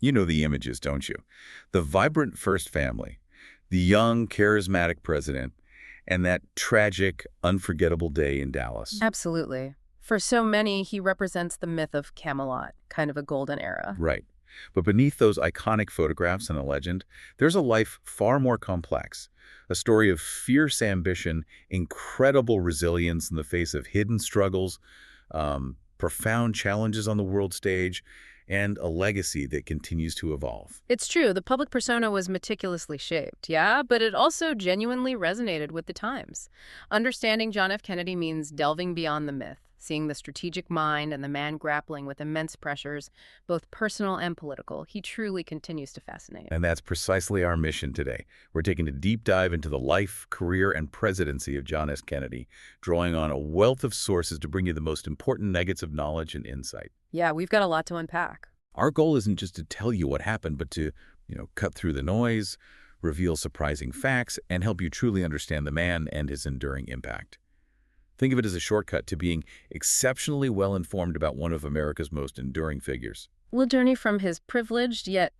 You know the images, don't you? The vibrant first family, the young, charismatic president, and that tragic, unforgettable day in Dallas. Absolutely. For so many, he represents the myth of Camelot, kind of a golden era. Right. But beneath those iconic photographs and a legend, there's a life far more complex. A story of fierce ambition, incredible resilience in the face of hidden struggles, profound challenges on the world stage, and a legacy that continues to evolve. It's true, the public persona was meticulously shaped, yeah, but it also genuinely resonated with the times. Understanding John F. Kennedy means delving beyond the myth, seeing the strategic mind and the man grappling with immense pressures, both personal and political. He truly continues to fascinate. And that's precisely our mission today. We're taking a deep dive into the life, career, and presidency of John S. Kennedy, drawing on a wealth of sources to bring you the most important nuggets of knowledge and insight. Yeah, we've got a lot to unpack. Our goal isn't just to tell you what happened, but to, cut through the noise, reveal surprising facts, and help you truly understand the man and his enduring impact. Think of it as a shortcut to being exceptionally well-informed about one of America's most enduring figures. We'll journey from his privileged yet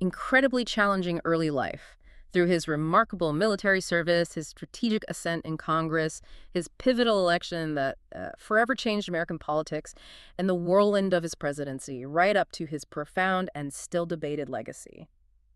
incredibly challenging early life, through his remarkable military service, his strategic ascent in Congress, his pivotal election that forever changed American politics, and the whirlwind of his presidency, right up to his profound and still debated legacy.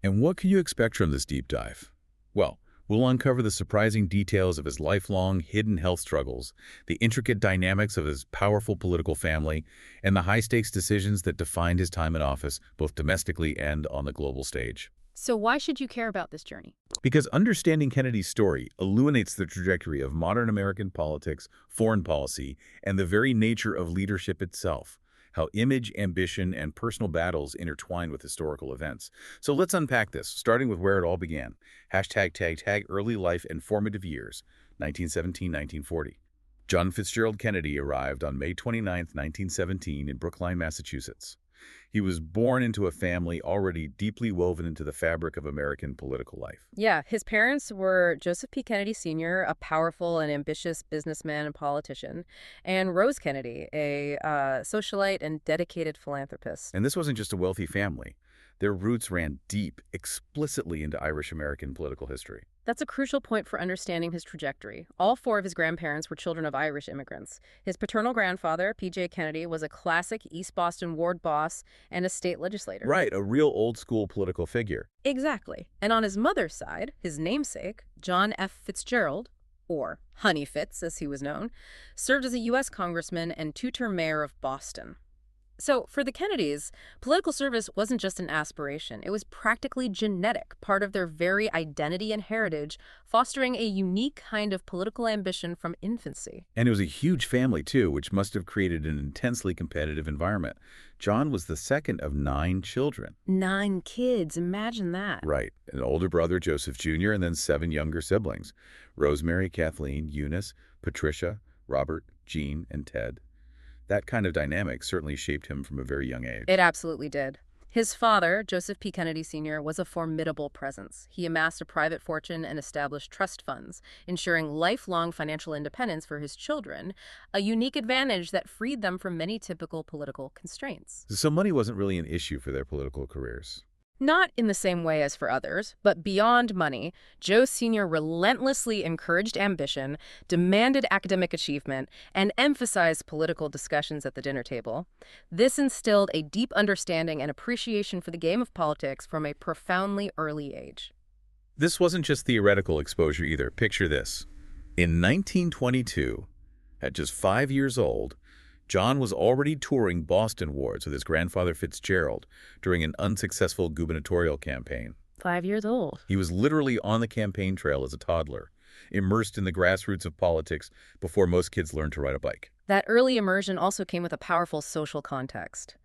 And what can you expect from this deep dive? Well, we'll uncover the surprising details of his lifelong, hidden health struggles, the intricate dynamics of his powerful political family, and the high-stakes decisions that defined his time in office, both domestically and on the global stage. So why should you care about this journey? Because understanding Kennedy's story illuminates the trajectory of modern American politics, foreign policy, and the very nature of leadership itself, how image, ambition, and personal battles intertwine with historical events. So let's unpack this, starting with where it all began. #, early life and formative years, 1917-1940. John Fitzgerald Kennedy arrived on May 29, 1917 in Brookline, Massachusetts. He was born into a family already deeply woven into the fabric of American political life. Yeah, his parents were Joseph P. Kennedy Sr., a powerful and ambitious businessman and politician, and Rose Kennedy, a socialite and dedicated philanthropist. And this wasn't just a wealthy family. Their roots ran deep, explicitly into Irish-American political history. That's a crucial point for understanding his trajectory. All four of his grandparents were children of Irish immigrants. His paternal grandfather, P.J. Kennedy, was a classic East Boston ward boss and a state legislator. Right, a real old-school political figure. Exactly. And on his mother's side, his namesake, John F. Fitzgerald, or Honey Fitz as he was known, served as a U.S. congressman and two-term mayor of Boston. So, for the Kennedys, political service wasn't just an aspiration. It was practically genetic, part of their very identity and heritage, fostering a unique kind of political ambition from infancy. And it was a huge family, too, which must have created an intensely competitive environment. John was the second of 9 children. 9 kids, imagine that. Right. An older brother, Joseph Jr., and then 7 younger siblings. Rosemary, Kathleen, Eunice, Patricia, Robert, Jean, and Ted. That kind of dynamic certainly shaped him from a very young age. It absolutely did. His father, Joseph P. Kennedy Sr., was a formidable presence. He amassed a private fortune and established trust funds, ensuring lifelong financial independence for his children, a unique advantage that freed them from many typical political constraints. So money wasn't really an issue for their political careers. Not in the same way as for others, but beyond money, Joe Sr. relentlessly encouraged ambition, demanded academic achievement, and emphasized political discussions at the dinner table. This instilled a deep understanding and appreciation for the game of politics from a profoundly early age. This wasn't just theoretical exposure either. Picture this. In 1922, at just 5 years old, John was already touring Boston wards with his grandfather Fitzgerald during an unsuccessful gubernatorial campaign. 5 years old. He was literally on the campaign trail as a toddler, immersed in the grassroots of politics before most kids learned to ride a bike. That early immersion also came with a powerful social context.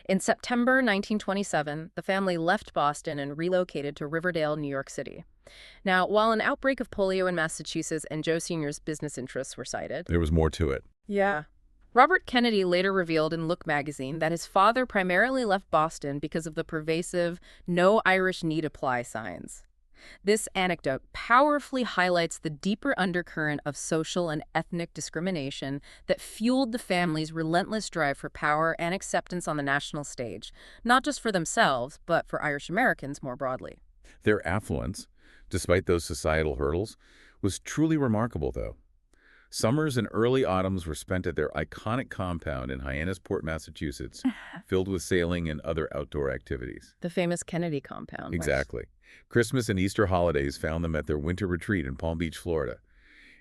In September 1927, the family left Boston and relocated to Riverdale, New York City. Now, while an outbreak of polio in Massachusetts and Joe Sr.'s business interests were cited, there was more to it. Yeah. Robert Kennedy later revealed in Look magazine that his father primarily left Boston because of the pervasive "no Irish need apply" signs. This anecdote powerfully highlights the deeper undercurrent of social and ethnic discrimination that fueled the family's relentless drive for power and acceptance on the national stage, not just for themselves, but for Irish Americans more broadly. Their affluence, despite those societal hurdles, was truly remarkable, though. Summers and early autumns were spent at their iconic compound in Hyannisport, Massachusetts, filled with sailing and other outdoor activities. The famous Kennedy compound. Right? Exactly. Christmas and Easter holidays found them at their winter retreat in Palm Beach, Florida.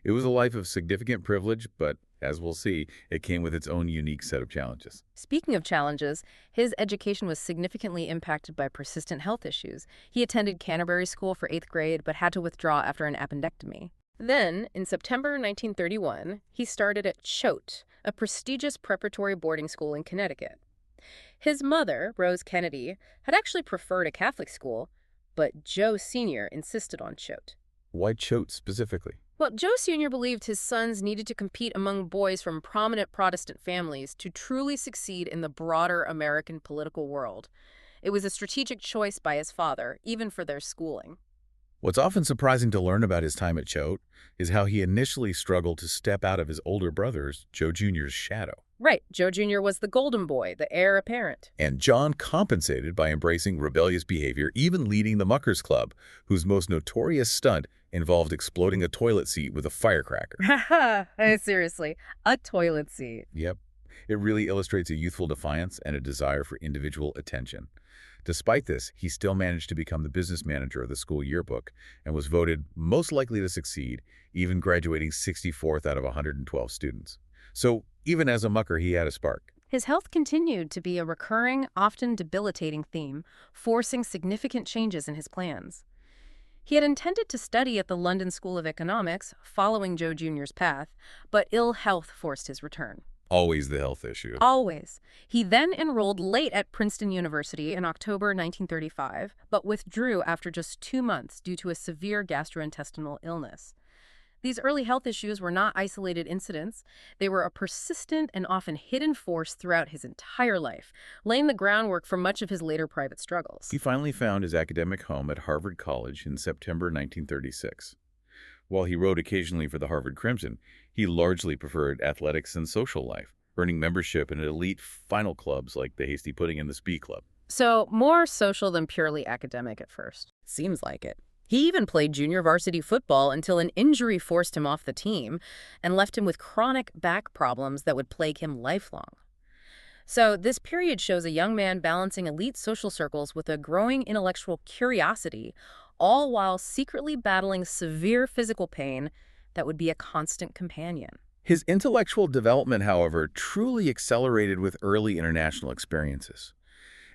It was a life of significant privilege, but as we'll see, it came with its own unique set of challenges. Speaking of challenges, his education was significantly impacted by persistent health issues. He attended Canterbury School for 8th grade, but had to withdraw after an appendectomy. Then, in September 1931, he started at Choate, a prestigious preparatory boarding school in Connecticut. His mother, Rose Kennedy, had actually preferred a Catholic school, but Joe Sr. insisted on Choate. Why Choate specifically? Well, Joe Sr. believed his sons needed to compete among boys from prominent Protestant families to truly succeed in the broader American political world. It was a strategic choice by his father, even for their schooling. What's often surprising to learn about his time at Choate is how he initially struggled to step out of his older brother's, Joe Jr.'s, shadow. Right, Joe Jr. was the golden boy, the heir apparent. And John compensated by embracing rebellious behavior, even leading the Muckers Club, whose most notorious stunt involved exploding a toilet seat with a firecracker. Seriously, a toilet seat. Yep. It really illustrates a youthful defiance and a desire for individual attention. Despite this, he still managed to become the business manager of the school yearbook and was voted most likely to succeed, even graduating 64th out of 112 students. So even as a mucker, he had a spark. His health continued to be a recurring, often debilitating theme, forcing significant changes in his plans. He had intended to study at the London School of Economics, following Joe Jr.'s path, but ill health forced his return. Always the health issue. Always. He then enrolled late at Princeton University in October 1935, but withdrew after just 2 months due to a severe gastrointestinal illness. These early health issues were not isolated incidents. They were a persistent and often hidden force throughout his entire life, laying the groundwork for much of his later private struggles. He finally found his academic home at Harvard College in September 1936. While he wrote occasionally for the Harvard Crimson, he largely preferred athletics and social life, earning membership in elite final clubs like the Hasty Pudding and the Spee Club. So, more social than purely academic at first. Seems like it. He even played junior varsity football until an injury forced him off the team and left him with chronic back problems that would plague him lifelong. So this period shows a young man balancing elite social circles with a growing intellectual curiosity, all while secretly battling severe physical pain that would be a constant companion. His intellectual development, however, truly accelerated with early international experiences.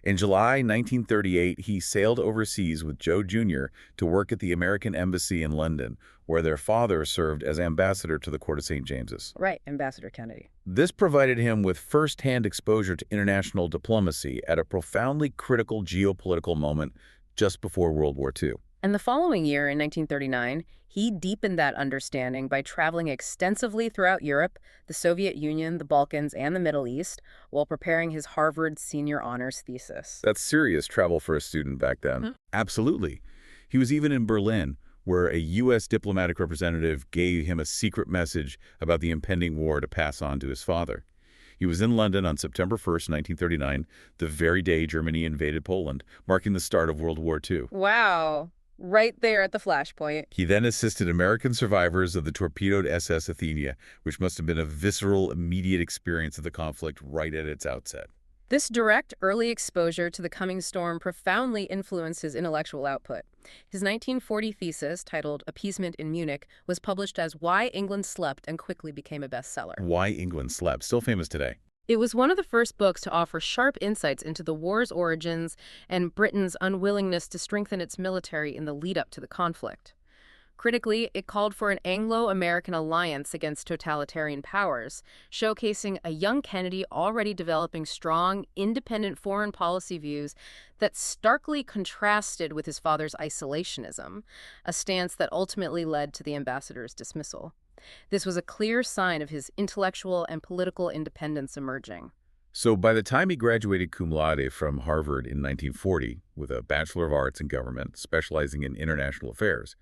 In July 1938, he sailed overseas with Joe Jr. to work at the American Embassy in London, where their father served as ambassador to the Court of St. James's. Right, Ambassador Kennedy. This provided him with first-hand exposure to international diplomacy at a profoundly critical geopolitical moment just before World War II. And the following year, in 1939, he deepened that understanding by traveling extensively throughout Europe, the Soviet Union, the Balkans, and the Middle East, while preparing his Harvard senior honors thesis. That's serious travel for a student back then. Mm-hmm. Absolutely. He was even in Berlin, where a U.S. diplomatic representative gave him a secret message about the impending war to pass on to his father. He was in London on September 1st, 1939, the very day Germany invaded Poland, marking the start of World War II. Wow. Right there at the flashpoint. He then assisted American survivors of the torpedoed SS Athenia, which must have been a visceral, immediate experience of the conflict right at its outset. This direct early exposure to the coming storm profoundly influenced his intellectual output. His 1940 thesis, titled Appeasement in Munich, was published as Why England Slept and quickly became a bestseller. Why England Slept, still famous today. It was one of the first books to offer sharp insights into the war's origins and Britain's unwillingness to strengthen its military in the lead-up to the conflict. Critically, it called for an Anglo-American alliance against totalitarian powers, showcasing a young Kennedy already developing strong, independent foreign policy views that starkly contrasted with his father's isolationism, a stance that ultimately led to the ambassador's dismissal. This was a clear sign of his intellectual and political independence emerging. So by the time he graduated cum laude from Harvard in 1940 with a Bachelor of Arts in Government specializing in international affairs,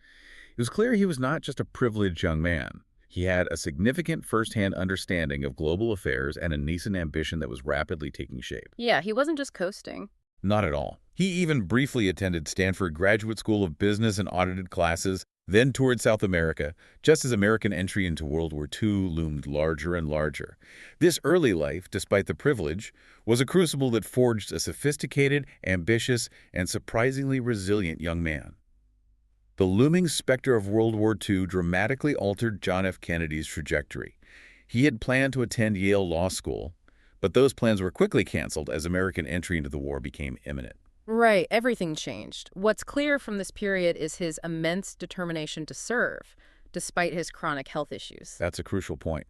it was clear he was not just a privileged young man. He had a significant firsthand understanding of global affairs and a nascent ambition that was rapidly taking shape. Yeah, he wasn't just coasting. Not at all. He even briefly attended Stanford Graduate School of Business and audited classes, then toured South America, just as American entry into World War II loomed larger and larger. This early life, despite the privilege, was a crucible that forged a sophisticated, ambitious, and surprisingly resilient young man. The looming specter of World War II dramatically altered John F. Kennedy's trajectory. He had planned to attend Yale Law School, but those plans were quickly canceled as American entry into the war became imminent. Right, everything changed. What's clear from this period is his immense determination to serve, despite his chronic health issues. That's a crucial point.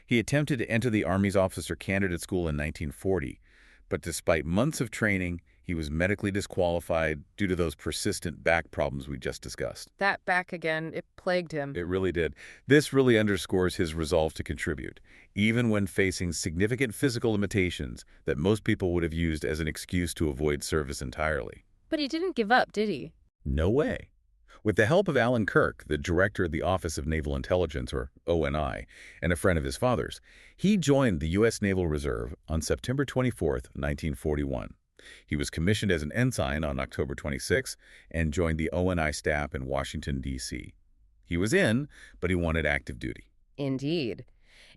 He attempted to enter the Army's officer candidate school in 1940, but despite months of training, he was medically disqualified due to those persistent back problems we just discussed. That back again, it plagued him. It really did. This really underscores his resolve to contribute, even when facing significant physical limitations that most people would have used as an excuse to avoid service entirely. But he didn't give up, did he? No way. With the help of Alan Kirk, the director of the Office of Naval Intelligence, or ONI, and a friend of his father's, he joined the U.S. Naval Reserve on September 24, 1941. He was commissioned as an ensign on October 26 and joined the ONI staff in Washington, D.C. He was in, but he wanted active duty. Indeed.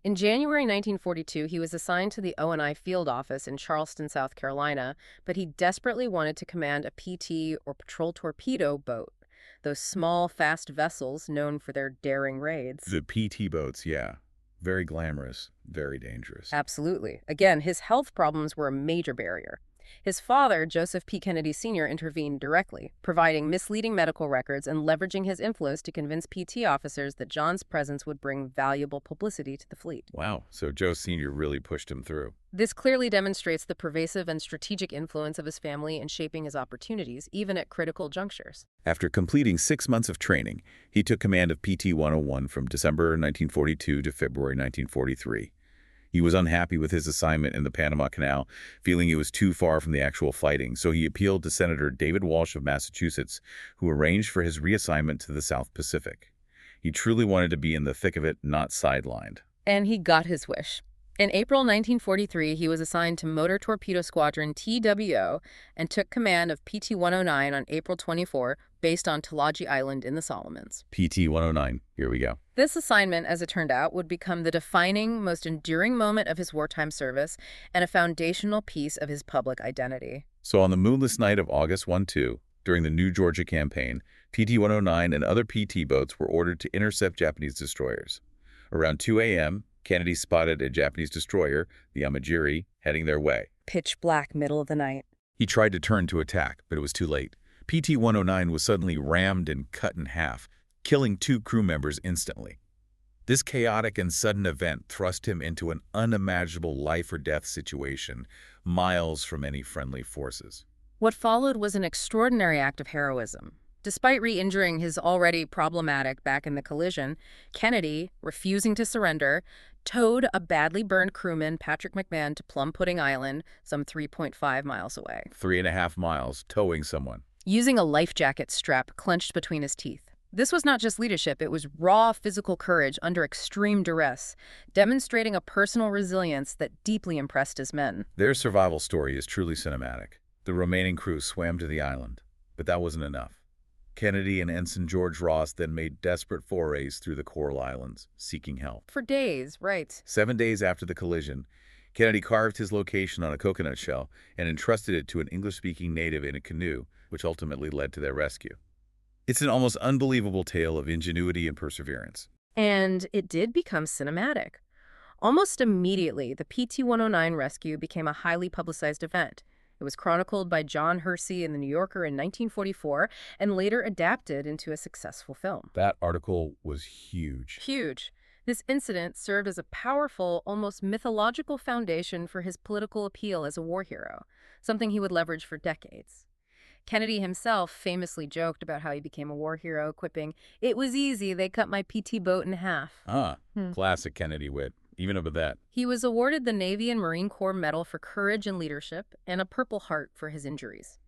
In January 1942, he was assigned to the ONI field office in Charleston, South Carolina, but he desperately wanted to command a PT, or patrol torpedo, boat. Those small, fast vessels known for their daring raids. The PT boats, yeah. Very glamorous, very dangerous. Absolutely. Again, his health problems were a major barrier. His father, Joseph P. Kennedy Sr., intervened directly, providing misleading medical records and leveraging his influence to convince PT officers that John's presence would bring valuable publicity to the fleet. Wow, so Joe Sr. really pushed him through. This clearly demonstrates the pervasive and strategic influence of his family in shaping his opportunities, even at critical junctures. After completing 6 months of training, he took command of PT 101 from December 1942 to February 1943. He was unhappy with his assignment in the Panama Canal, feeling it was too far from the actual fighting, so he appealed to Senator David Walsh of Massachusetts, who arranged for his reassignment to the South Pacific. He truly wanted to be in the thick of it, not sidelined. And he got his wish. In April 1943, he was assigned to Motor Torpedo Squadron TWO and took command of PT 109 on April 24, based on Talaji Island in the Solomons. PT 109, here we go. This assignment, as it turned out, would become the defining, most enduring moment of his wartime service and a foundational piece of his public identity. So on the moonless night of August 1-2, during the New Georgia campaign, PT 109 and other PT boats were ordered to intercept Japanese destroyers. Around 2 a.m., Kennedy spotted a Japanese destroyer, the Yamagiri, heading their way. Pitch black, middle of the night. He tried to turn to attack, but it was too late. PT 109 was suddenly rammed and cut in half, killing 2 crew members instantly. This chaotic and sudden event thrust him into an unimaginable life-or-death situation, miles from any friendly forces. What followed was an extraordinary act of heroism. Despite re-injuring his already problematic back in the collision, Kennedy, refusing to surrender, towed a badly burned crewman, Patrick McMahon, to Plum Pudding Island, some 3.5 miles away. 3.5 miles, towing someone. Using a life jacket strap clenched between his teeth. This was not just leadership, it was raw physical courage under extreme duress, demonstrating a personal resilience that deeply impressed his men. Their survival story is truly cinematic. The remaining crew swam to the island, but that wasn't enough. Kennedy and Ensign George Ross then made desperate forays through the Coral Islands, seeking help. For days, right. 7 days after the collision, Kennedy carved his location on a coconut shell and entrusted it to an English-speaking native in a canoe, which ultimately led to their rescue. It's an almost unbelievable tale of ingenuity and perseverance. And it did become cinematic. Almost immediately, the PT-109 rescue became a highly publicized event. It was chronicled by John Hersey in The New Yorker in 1944 and later adapted into a successful film. That article was huge. Huge. This incident served as a powerful, almost mythological foundation for his political appeal as a war hero, something he would leverage for decades. Kennedy himself famously joked about how he became a war hero, quipping, "It was easy, they cut my PT boat in half." Classic Kennedy wit. even about that. He was awarded the Navy and Marine Corps Medal for Courage and Leadership and a Purple Heart for his injuries.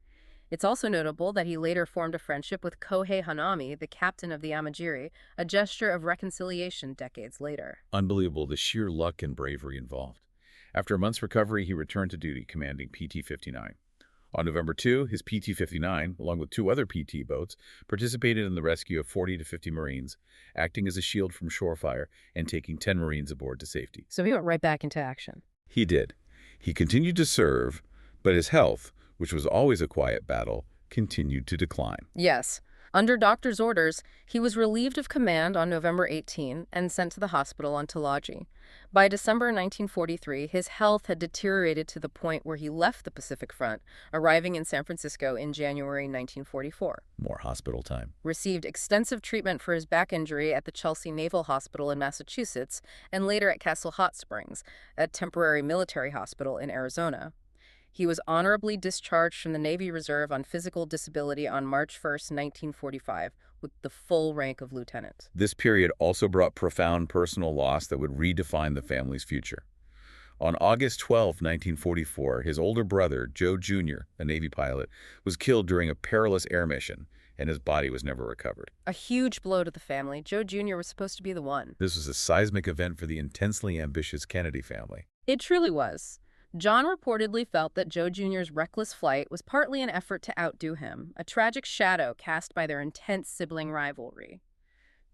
It's also notable that he later formed a friendship with Kohei Hanami, the captain of the Amagiri, a gesture of reconciliation decades later. Unbelievable, the sheer luck and bravery involved. After a month's recovery, he returned to duty commanding PT-59. On November 2, his PT-59, along with 2 other PT boats, participated in the rescue of 40 to 50 Marines, acting as a shield from shore fire and taking 10 Marines aboard to safety. So he went right back into action. He did. He continued to serve, but his health, which was always a quiet battle, continued to decline. Yes. Under doctor's orders, he was relieved of command on November 18 and sent to the hospital on Tulagi. By December 1943, his health had deteriorated to the point where he left the Pacific Front, arriving in San Francisco in January 1944. More hospital time. Received extensive treatment for his back injury at the Chelsea Naval Hospital in Massachusetts and later at Castle Hot Springs, a temporary military hospital in Arizona. He was honorably discharged from the Navy Reserve on physical disability on March 1, 1945, with the full rank of lieutenant. This period also brought profound personal loss that would redefine the family's future. On August 12, 1944, his older brother, Joe Jr., a Navy pilot, was killed during a perilous air mission, and his body was never recovered. A huge blow to the family. Joe Jr. was supposed to be the one. This was a seismic event for the intensely ambitious Kennedy family. It truly was. John reportedly felt that Joe Jr.'s reckless flight was partly an effort to outdo him, a tragic shadow cast by their intense sibling rivalry.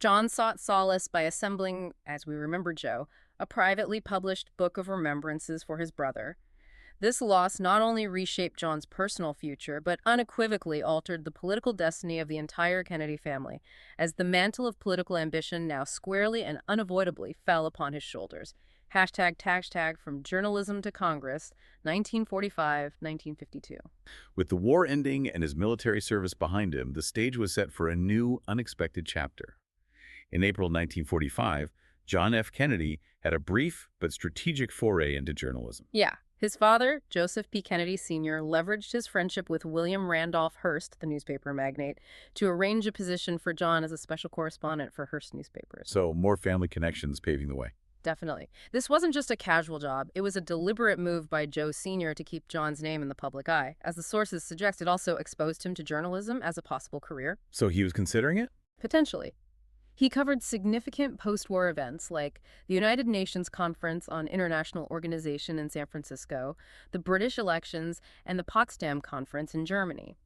John sought solace by assembling, as we remember Joe, a privately published book of remembrances for his brother. This loss not only reshaped John's personal future, but unequivocally altered the political destiny of the entire Kennedy family, as the mantle of political ambition now squarely and unavoidably fell upon his shoulders. ### from journalism to Congress, 1945-1952. With the war ending and his military service behind him, the stage was set for a new, unexpected chapter. In April 1945, John F. Kennedy had a brief but strategic foray into journalism. Yeah. His father, Joseph P. Kennedy Sr., leveraged his friendship with William Randolph Hearst, the newspaper magnate, to arrange a position for John as a special correspondent for Hearst newspapers. So more family connections paving the way. Definitely. This wasn't just a casual job. It was a deliberate move by Joe Sr. to keep John's name in the public eye. As the sources suggest, it also exposed him to journalism as a possible career. So he was considering it? Potentially. He covered significant post-war events like the United Nations Conference on International Organization in San Francisco, the British elections, and the Potsdam Conference in Germany.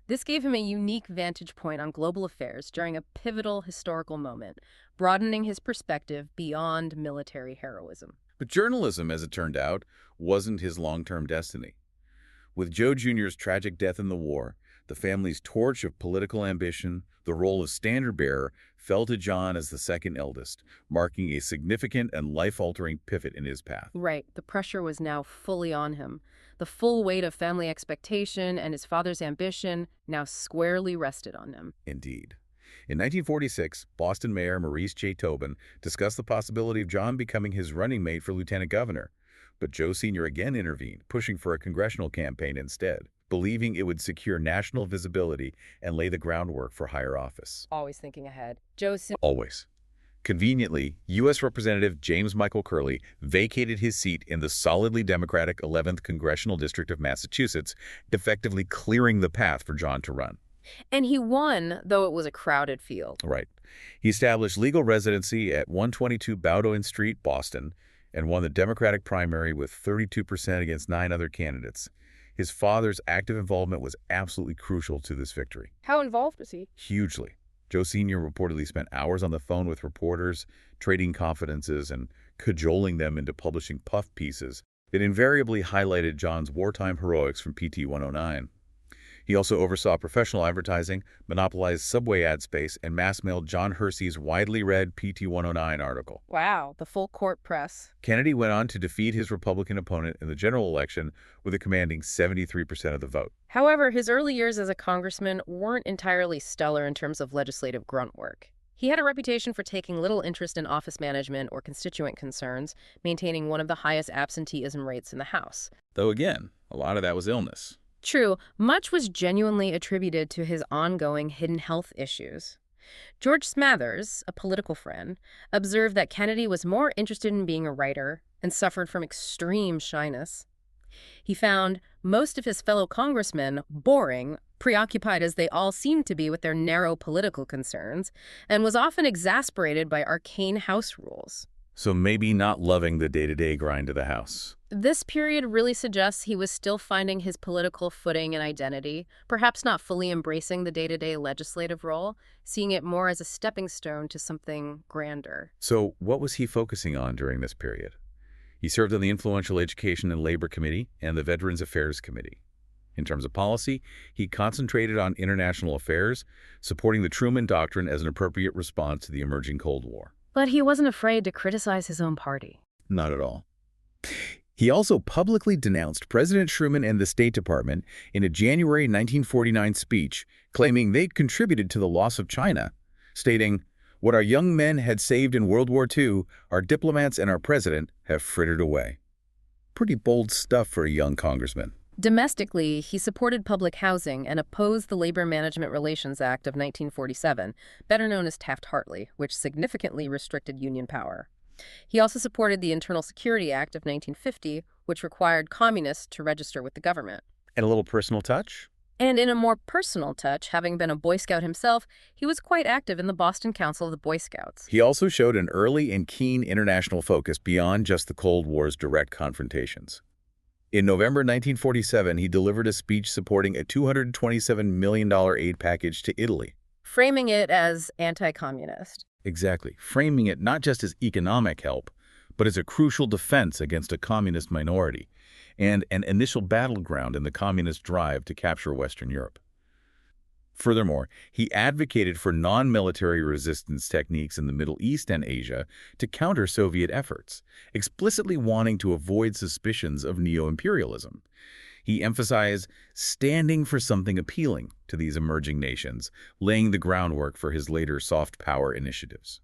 This gave him a unique vantage point on global affairs during a pivotal historical moment, broadening his perspective beyond military heroism. But journalism, as it turned out, wasn't his long-term destiny. With Joe Jr.'s tragic death in the war, the family's torch of political ambition, the role of standard-bearer, fell to John as the second eldest, marking a significant and life-altering pivot in his path. Right. The pressure was now fully on him. The full weight of family expectation and his father's ambition now squarely rested on him. Indeed. In 1946, Boston Mayor Maurice J. Tobin discussed the possibility of John becoming his running mate for lieutenant governor. But Joe Sr. again intervened, pushing for a congressional campaign instead, believing it would secure national visibility and lay the groundwork for higher office. Always thinking ahead. Joe Sr. Always. Conveniently, U.S. Representative James Michael Curley vacated his seat in the solidly Democratic 11th Congressional District of Massachusetts, effectively clearing the path for John to run. And he won, though it was a crowded field. Right. He established legal residency at 122 Bowdoin Street, Boston, and won the Democratic primary with 32% against 9 other candidates. His father's active involvement was absolutely crucial to this victory. How involved was he? Hugely. Joe Sr. reportedly spent hours on the phone with reporters, trading confidences and cajoling them into publishing puff pieces that invariably highlighted John's wartime heroics from PT 109. He also oversaw professional advertising, monopolized subway ad space, and mass-mailed John Hersey's widely read PT 109 article. Wow, the full court press. Kennedy went on to defeat his Republican opponent in the general election with a commanding 73% of the vote. However, his early years as a congressman weren't entirely stellar in terms of legislative grunt work. He had a reputation for taking little interest in office management or constituent concerns, maintaining one of the highest absenteeism rates in the House. Though again, a lot of that was illness. True, much was genuinely attributed to his ongoing hidden health issues. George Smathers, a political friend, observed that Kennedy was more interested in being a writer and suffered from extreme shyness. He found most of his fellow congressmen boring, preoccupied as they all seemed to be with their narrow political concerns, and was often exasperated by arcane House rules. So maybe not loving the day-to-day grind of the House. This period really suggests he was still finding his political footing and identity, perhaps not fully embracing the day-to-day legislative role, seeing it more as a stepping stone to something grander. So what was he focusing on during this period? He served on the influential Education and Labor Committee and the Veterans Affairs Committee. In terms of policy, he concentrated on international affairs, supporting the Truman Doctrine as an appropriate response to the emerging Cold War. But he wasn't afraid to criticize his own party. Not at all. He also publicly denounced President Truman and the State Department in a January 1949 speech, claiming they'd contributed to the loss of China, stating, "What our young men had saved in World War II, our diplomats and our president have frittered away." Pretty bold stuff for a young congressman. Domestically, he supported public housing and opposed the Labor Management Relations Act of 1947, better known as Taft-Hartley, which significantly restricted union power. He also supported the Internal Security Act of 1950, which required communists to register with the government. And a little personal touch? And in a more personal touch, having been a Boy Scout himself, he was quite active in the Boston Council of the Boy Scouts. He also showed an early and keen international focus beyond just the Cold War's direct confrontations. In November 1947, he delivered a speech supporting a $227 million aid package to Italy. Framing it as anti-communist. Exactly, framing it not just as economic help, but as a crucial defense against a communist minority and an initial battleground in the communist drive to capture Western Europe. Furthermore, he advocated for non-military resistance techniques in the Middle East and Asia to counter Soviet efforts, explicitly wanting to avoid suspicions of neo-imperialism. He emphasized standing for something appealing to these emerging nations, laying the groundwork for his later soft power initiatives.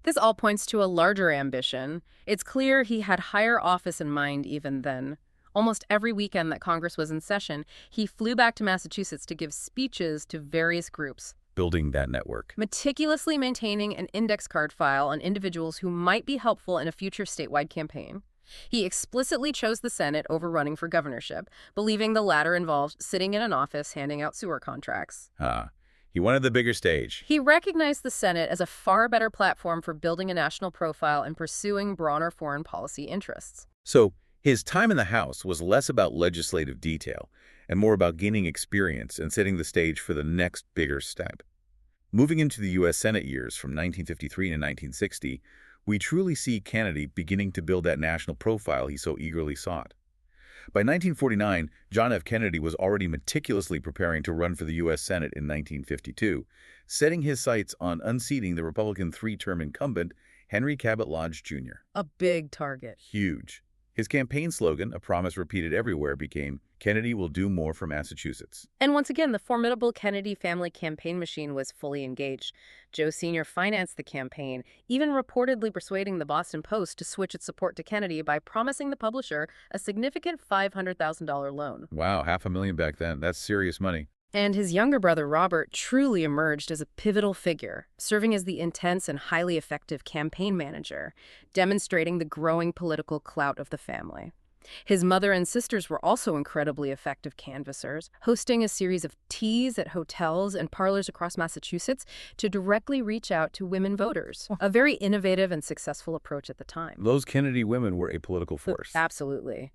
This all points to a larger ambition. It's clear he had higher office in mind even then. Almost every weekend that Congress was in session, he flew back to Massachusetts to give speeches to various groups, Building that network. meticulously maintaining an index card file on individuals who might be helpful in a future statewide campaign. He explicitly chose the Senate over running for governorship, believing the latter involved sitting in an office handing out sewer contracts. He wanted the bigger stage. He recognized the Senate as a far better platform for building a national profile and pursuing broader foreign policy interests. So, his time in the House was less about legislative detail and more about gaining experience and setting the stage for the next bigger step. Moving into the U.S. Senate years from 1953 to 1960, we truly see Kennedy beginning to build that national profile he so eagerly sought. By 1949, John F. Kennedy was already meticulously preparing to run for the U.S. Senate in 1952, setting his sights on unseating the Republican three-term incumbent, Henry Cabot Lodge, Jr. A big target. Huge. His campaign slogan, a promise repeated everywhere, became, "Kennedy will do more for Massachusetts." And once again, the formidable Kennedy family campaign machine was fully engaged. Joe Sr. financed the campaign, even reportedly persuading the Boston Post to switch its support to Kennedy by promising the publisher a significant $500,000 loan. Wow, $500,000 back then. That's serious money. And his younger brother, Robert, truly emerged as a pivotal figure, serving as the intense and highly effective campaign manager, demonstrating the growing political clout of the family. His mother and sisters were also incredibly effective canvassers, hosting a series of teas at hotels and parlors across Massachusetts to directly reach out to women voters, a very innovative and successful approach at the time. Those Kennedy women were a political force. Absolutely.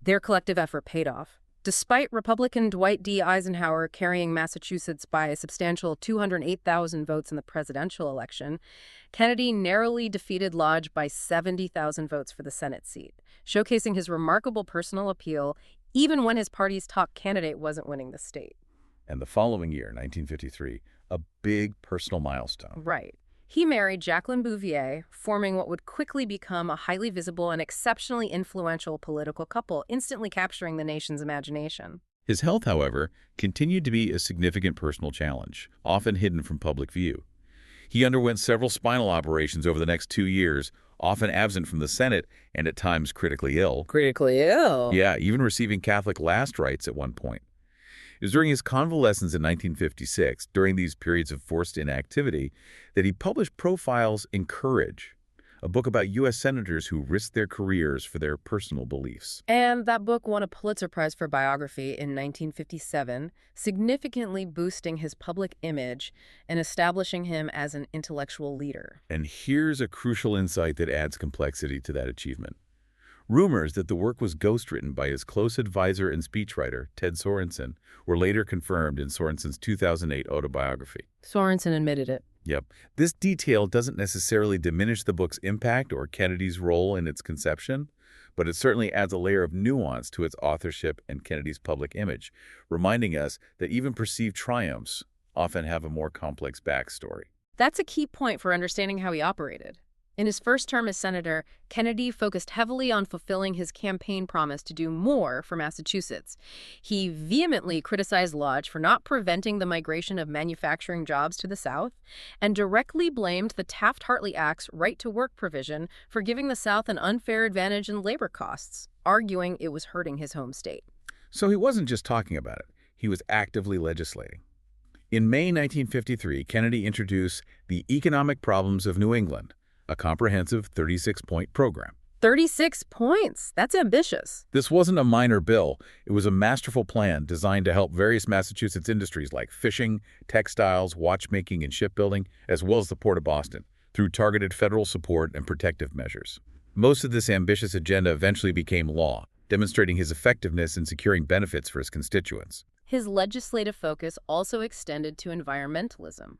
Their collective effort paid off. Despite Republican Dwight D. Eisenhower carrying Massachusetts by a substantial 208,000 votes in the presidential election, Kennedy narrowly defeated Lodge by 70,000 votes for the Senate seat, showcasing his remarkable personal appeal even when his party's top candidate wasn't winning the state. And the following year, 1953, a big personal milestone. Right. He married Jacqueline Bouvier, forming what would quickly become a highly visible and exceptionally influential political couple, instantly capturing the nation's imagination. His health, however, continued to be a significant personal challenge, often hidden from public view. He underwent several spinal operations over the next 2 years, often absent from the Senate and at times critically ill. Critically ill? Yeah, even receiving Catholic last rites at one point. It was during his convalescence in 1956, during these periods of forced inactivity, that he published Profiles in Courage, a book about U.S. senators who risked their careers for their personal beliefs. And that book won a Pulitzer Prize for biography in 1957, significantly boosting his public image and establishing him as an intellectual leader. And here's a crucial insight that adds complexity to that achievement. Rumors that the work was ghostwritten by his close advisor and speechwriter, Ted Sorensen, were later confirmed in Sorensen's 2008 autobiography. Sorensen admitted it. Yep. This detail doesn't necessarily diminish the book's impact or Kennedy's role in its conception, but it certainly adds a layer of nuance to its authorship and Kennedy's public image, reminding us that even perceived triumphs often have a more complex backstory. That's a key point for understanding how he operated. In his first term as senator, Kennedy focused heavily on fulfilling his campaign promise to do more for Massachusetts. He vehemently criticized Lodge for not preventing the migration of manufacturing jobs to the South, and directly blamed the Taft-Hartley Act's right-to-work provision for giving the South an unfair advantage in labor costs, arguing it was hurting his home state. So he wasn't just talking about it. He was actively legislating. In May 1953, Kennedy introduced the Economic Problems of New England, a comprehensive 36-point program. 36 points. That's ambitious. This wasn't a minor bill. It was a masterful plan designed to help various Massachusetts industries like fishing, textiles, watchmaking, and shipbuilding, as well as the Port of Boston, through targeted federal support and protective measures. Most of this ambitious agenda eventually became law, demonstrating his effectiveness in securing benefits for his constituents. His legislative focus also extended to environmentalism.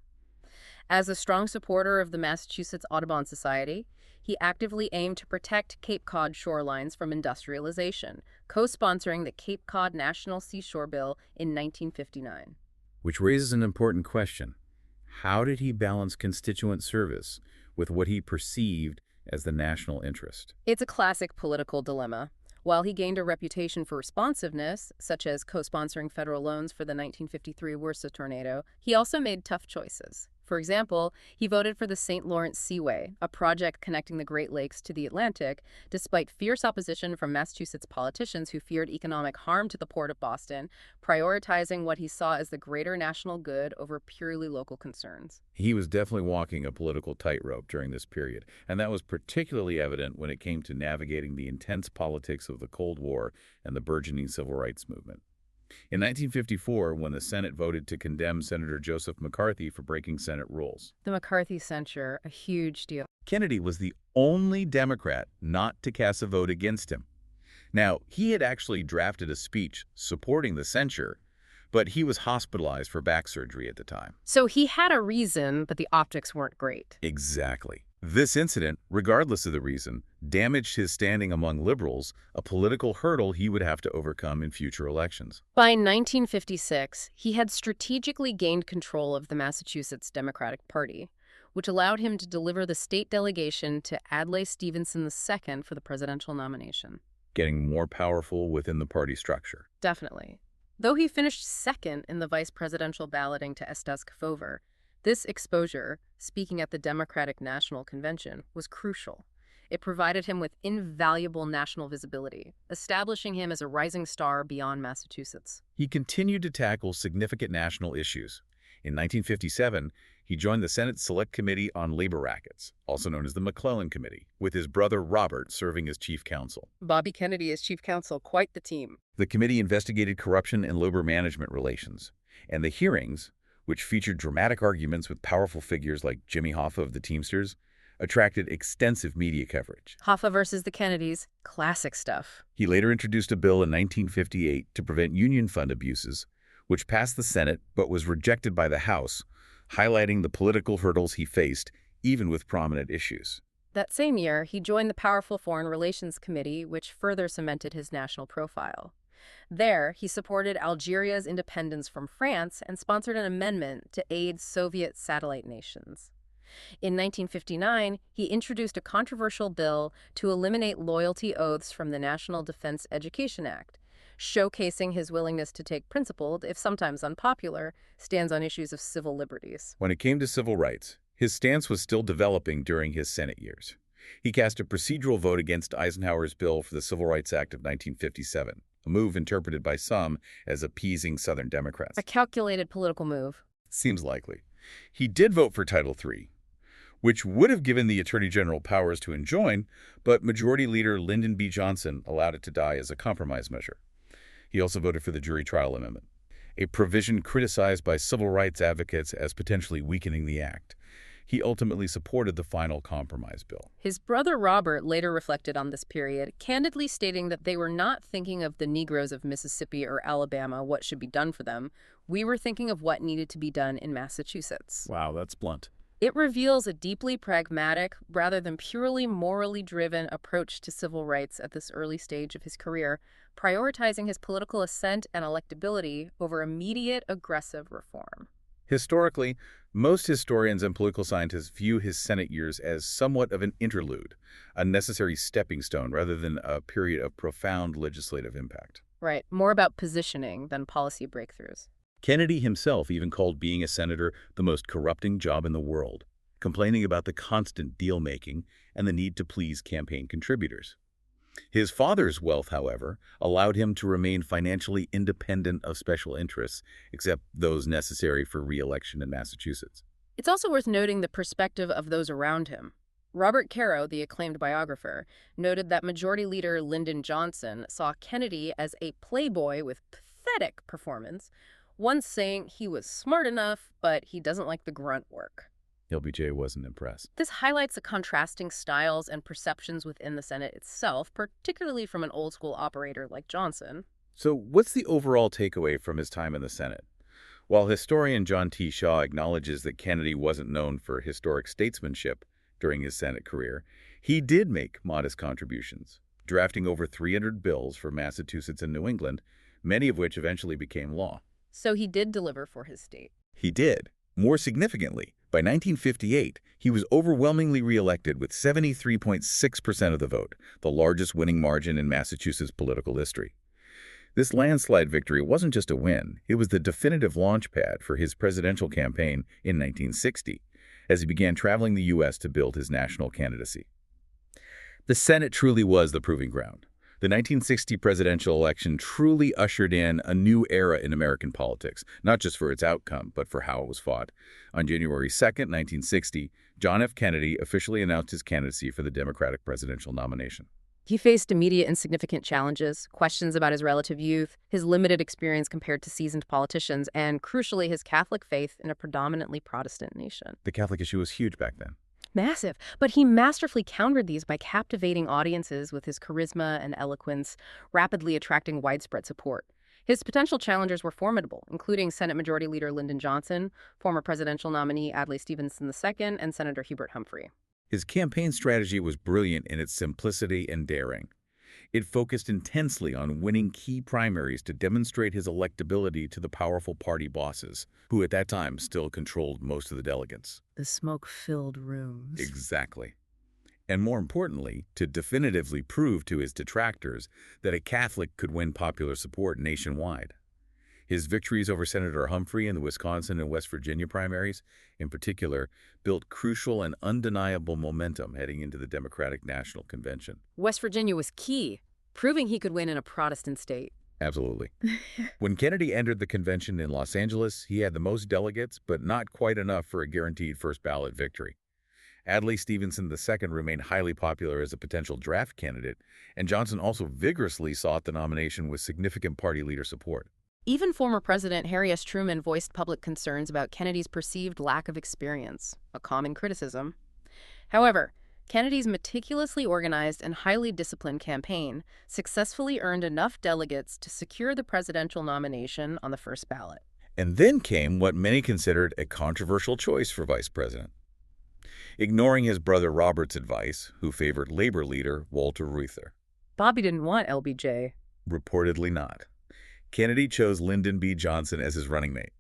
As a strong supporter of the Massachusetts Audubon Society, he actively aimed to protect Cape Cod shorelines from industrialization, co-sponsoring the Cape Cod National Seashore Bill in 1959. Which raises an important question. How did he balance constituent service with what he perceived as the national interest? It's a classic political dilemma. While he gained a reputation for responsiveness, such as co-sponsoring federal loans for the 1953 Worcester tornado, he also made tough choices. For example, he voted for the St. Lawrence Seaway, a project connecting the Great Lakes to the Atlantic, despite fierce opposition from Massachusetts politicians who feared economic harm to the Port of Boston, prioritizing what he saw as the greater national good over purely local concerns. He was definitely walking a political tightrope during this period, and that was particularly evident when it came to navigating the intense politics of the Cold War and the burgeoning civil rights movement. In 1954, when the Senate voted to condemn Senator Joseph McCarthy for breaking Senate rules. The McCarthy censure, a huge deal. Kennedy was the only Democrat not to cast a vote against him. Now, he had actually drafted a speech supporting the censure, but he was hospitalized for back surgery at the time. So he had a reason, but the optics weren't great. Exactly. This incident, regardless of the reason, damaged his standing among liberals, a political hurdle he would have to overcome in future elections. By 1956, he had strategically gained control of the Massachusetts Democratic Party, which allowed him to deliver the state delegation to Adlai Stevenson II for the presidential nomination. Getting more powerful within the party structure. Definitely. Though he finished second in the vice presidential balloting to Estes Kefauver, this exposure, speaking at the Democratic National Convention, was crucial. It provided him with invaluable national visibility, establishing him as a rising star beyond Massachusetts. He continued to tackle significant national issues. In 1957, he joined the Senate Select Committee on Labor Rackets, also known as the McClellan Committee, with his brother Robert serving as chief counsel. Bobby Kennedy as chief counsel, quite the team. The committee investigated corruption and labor management relations, and the hearings, which featured dramatic arguments with powerful figures like Jimmy Hoffa of the Teamsters, attracted extensive media coverage. Hoffa versus the Kennedys, classic stuff. He later introduced a bill in 1958 to prevent union fund abuses, which passed the Senate but was rejected by the House, highlighting the political hurdles he faced, even with prominent issues. That same year, he joined the powerful Foreign Relations Committee, which further cemented his national profile. There, he supported Algeria's independence from France and sponsored an amendment to aid Soviet satellite nations. In 1959, he introduced a controversial bill to eliminate loyalty oaths from the National Defense Education Act, showcasing his willingness to take principled, if sometimes unpopular, stands on issues of civil liberties. When it came to civil rights, his stance was still developing during his Senate years. He cast a procedural vote against Eisenhower's bill for the Civil Rights Act of 1957, a move interpreted by some as appeasing Southern Democrats. A calculated political move. Seems likely. He did vote for Title III, which would have given the Attorney General powers to enjoin, but Majority Leader Lyndon B. Johnson allowed it to die as a compromise measure. He also voted for the Jury Trial Amendment, a provision criticized by civil rights advocates as potentially weakening the act. He ultimately supported the final compromise bill. His brother Robert later reflected on this period, candidly stating that they were not thinking of the Negroes of Mississippi or Alabama, what should be done for them. We were thinking of what needed to be done in Massachusetts. Wow, that's blunt. It reveals a deeply pragmatic, rather than purely morally driven approach to civil rights at this early stage of his career, prioritizing his political ascent and electability over immediate aggressive reform. Historically, most historians and political scientists view his Senate years as somewhat of an interlude, a necessary stepping stone rather than a period of profound legislative impact. Right, more about positioning than policy breakthroughs. Kennedy himself even called being a senator the most corrupting job in the world, complaining about the constant deal-making and the need to please campaign contributors. His father's wealth, however, allowed him to remain financially independent of special interests, except those necessary for re-election in Massachusetts. It's also worth noting the perspective of those around him. Robert Caro, the acclaimed biographer, noted that Majority Leader Lyndon Johnson saw Kennedy as a playboy with pathetic performance, once saying he was smart enough, but he doesn't like the grunt work. LBJ wasn't impressed. This highlights the contrasting styles and perceptions within the Senate itself, particularly from an old-school operator like Johnson. So what's the overall takeaway from his time in the Senate? While historian John T. Shaw acknowledges that Kennedy wasn't known for historic statesmanship during his Senate career, he did make modest contributions, drafting over 300 bills for Massachusetts and New England, many of which eventually became law. So he did deliver for his state. He did. More significantly, by 1958, he was overwhelmingly reelected with 73.6% of the vote, the largest winning margin in Massachusetts political history. This landslide victory wasn't just a win, it was the definitive launchpad for his presidential campaign in 1960, as he began traveling the U.S. to build his national candidacy. The Senate truly was the proving ground. The 1960 presidential election truly ushered in a new era in American politics, not just for its outcome, but for how it was fought. On January 2, 1960, John F. Kennedy officially announced his candidacy for the Democratic presidential nomination. He faced immediate and significant challenges, questions about his relative youth, his limited experience compared to seasoned politicians, and, crucially, his Catholic faith in a predominantly Protestant nation. The Catholic issue was huge back then. Massive, but he masterfully countered these by captivating audiences with his charisma and eloquence, rapidly attracting widespread support. His potential challengers were formidable, including Senate Majority Leader Lyndon Johnson, former presidential nominee Adlai Stevenson II, and Senator Hubert Humphrey. His campaign strategy was brilliant in its simplicity and daring. It focused intensely on winning key primaries to demonstrate his electability to the powerful party bosses, who at that time still controlled most of the delegates. The smoke-filled rooms. Exactly. And more importantly, to definitively prove to his detractors that a Catholic could win popular support nationwide. His victories over Senator Humphrey in the Wisconsin and West Virginia primaries, in particular, built crucial and undeniable momentum heading into the Democratic National Convention. West Virginia was key, proving he could win in a Protestant state. Absolutely. When Kennedy entered the convention in Los Angeles, he had the most delegates, but not quite enough for a guaranteed first ballot victory. Adlai Stevenson II remained highly popular as a potential draft candidate, and Johnson also vigorously sought the nomination with significant party leader support. Even former President Harry S. Truman voiced public concerns about Kennedy's perceived lack of experience, a common criticism. However, Kennedy's meticulously organized and highly disciplined campaign successfully earned enough delegates to secure the presidential nomination on the first ballot. And then came what many considered a controversial choice for vice president. Ignoring his brother Robert's advice, who favored labor leader Walter Reuther. Bobby didn't want LBJ. Reportedly not. Kennedy chose Lyndon B. Johnson as his running mate.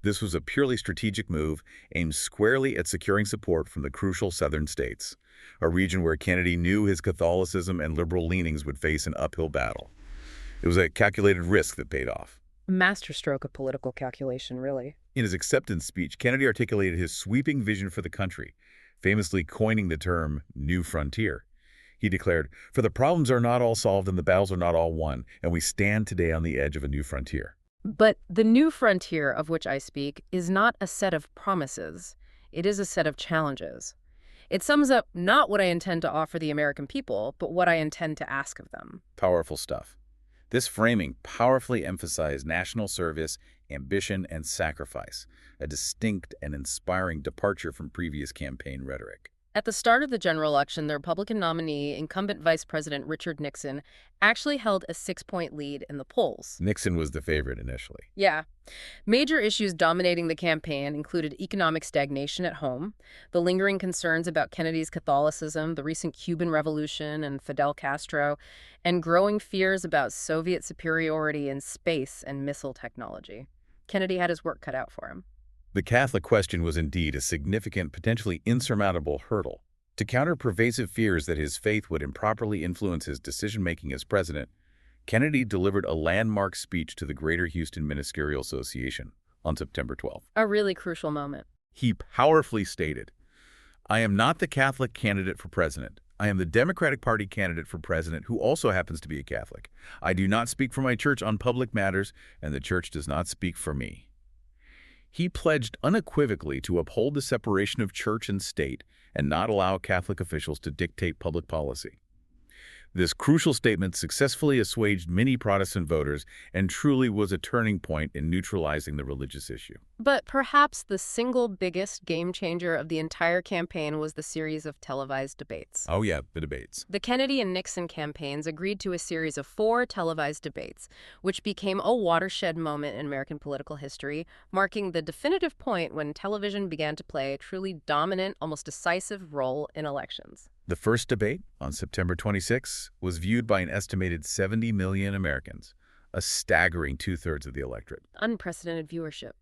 This was a purely strategic move aimed squarely at securing support from the crucial southern states, a region where Kennedy knew his Catholicism and liberal leanings would face an uphill battle. It was a calculated risk that paid off. A masterstroke of political calculation, really. In his acceptance speech, Kennedy articulated his sweeping vision for the country, famously coining the term New Frontier. He declared, "For the problems are not all solved and the battles are not all won, and we stand today on the edge of a new frontier." But the new frontier of which I speak is not a set of promises. It is a set of challenges. It sums up not what I intend to offer the American people, but what I intend to ask of them. Powerful stuff. This framing powerfully emphasized national service, ambition, and sacrifice, a distinct and inspiring departure from previous campaign rhetoric. At the start of the general election, the Republican nominee, incumbent Vice President Richard Nixon, actually held a 6-point lead in the polls. Nixon was the favorite initially. Yeah. Major issues dominating the campaign included economic stagnation at home, the lingering concerns about Kennedy's Catholicism, the recent Cuban Revolution and Fidel Castro, and growing fears about Soviet superiority in space and missile technology. Kennedy had his work cut out for him. The Catholic question was indeed a significant, potentially insurmountable hurdle. To counter pervasive fears that his faith would improperly influence his decision-making as president, Kennedy delivered a landmark speech to the Greater Houston Ministerial Association on September 12th. A really crucial moment. He powerfully stated, "I am not the Catholic candidate for president. I am the Democratic Party candidate for president who also happens to be a Catholic. I do not speak for my church on public matters, and the church does not speak for me." He pledged unequivocally to uphold the separation of church and state and not allow Catholic officials to dictate public policy. This crucial statement successfully assuaged many Protestant voters and truly was a turning point in neutralizing the religious issue. But perhaps the single biggest game changer of the entire campaign was the series of televised debates. Oh yeah, the debates. The Kennedy and Nixon campaigns agreed to a series of 4 televised debates, which became a watershed moment in American political history, marking the definitive point when television began to play a truly dominant, almost decisive role in elections. The first debate, on September 26, was viewed by an estimated 70 million Americans, a staggering 2/3 of the electorate. Unprecedented viewership.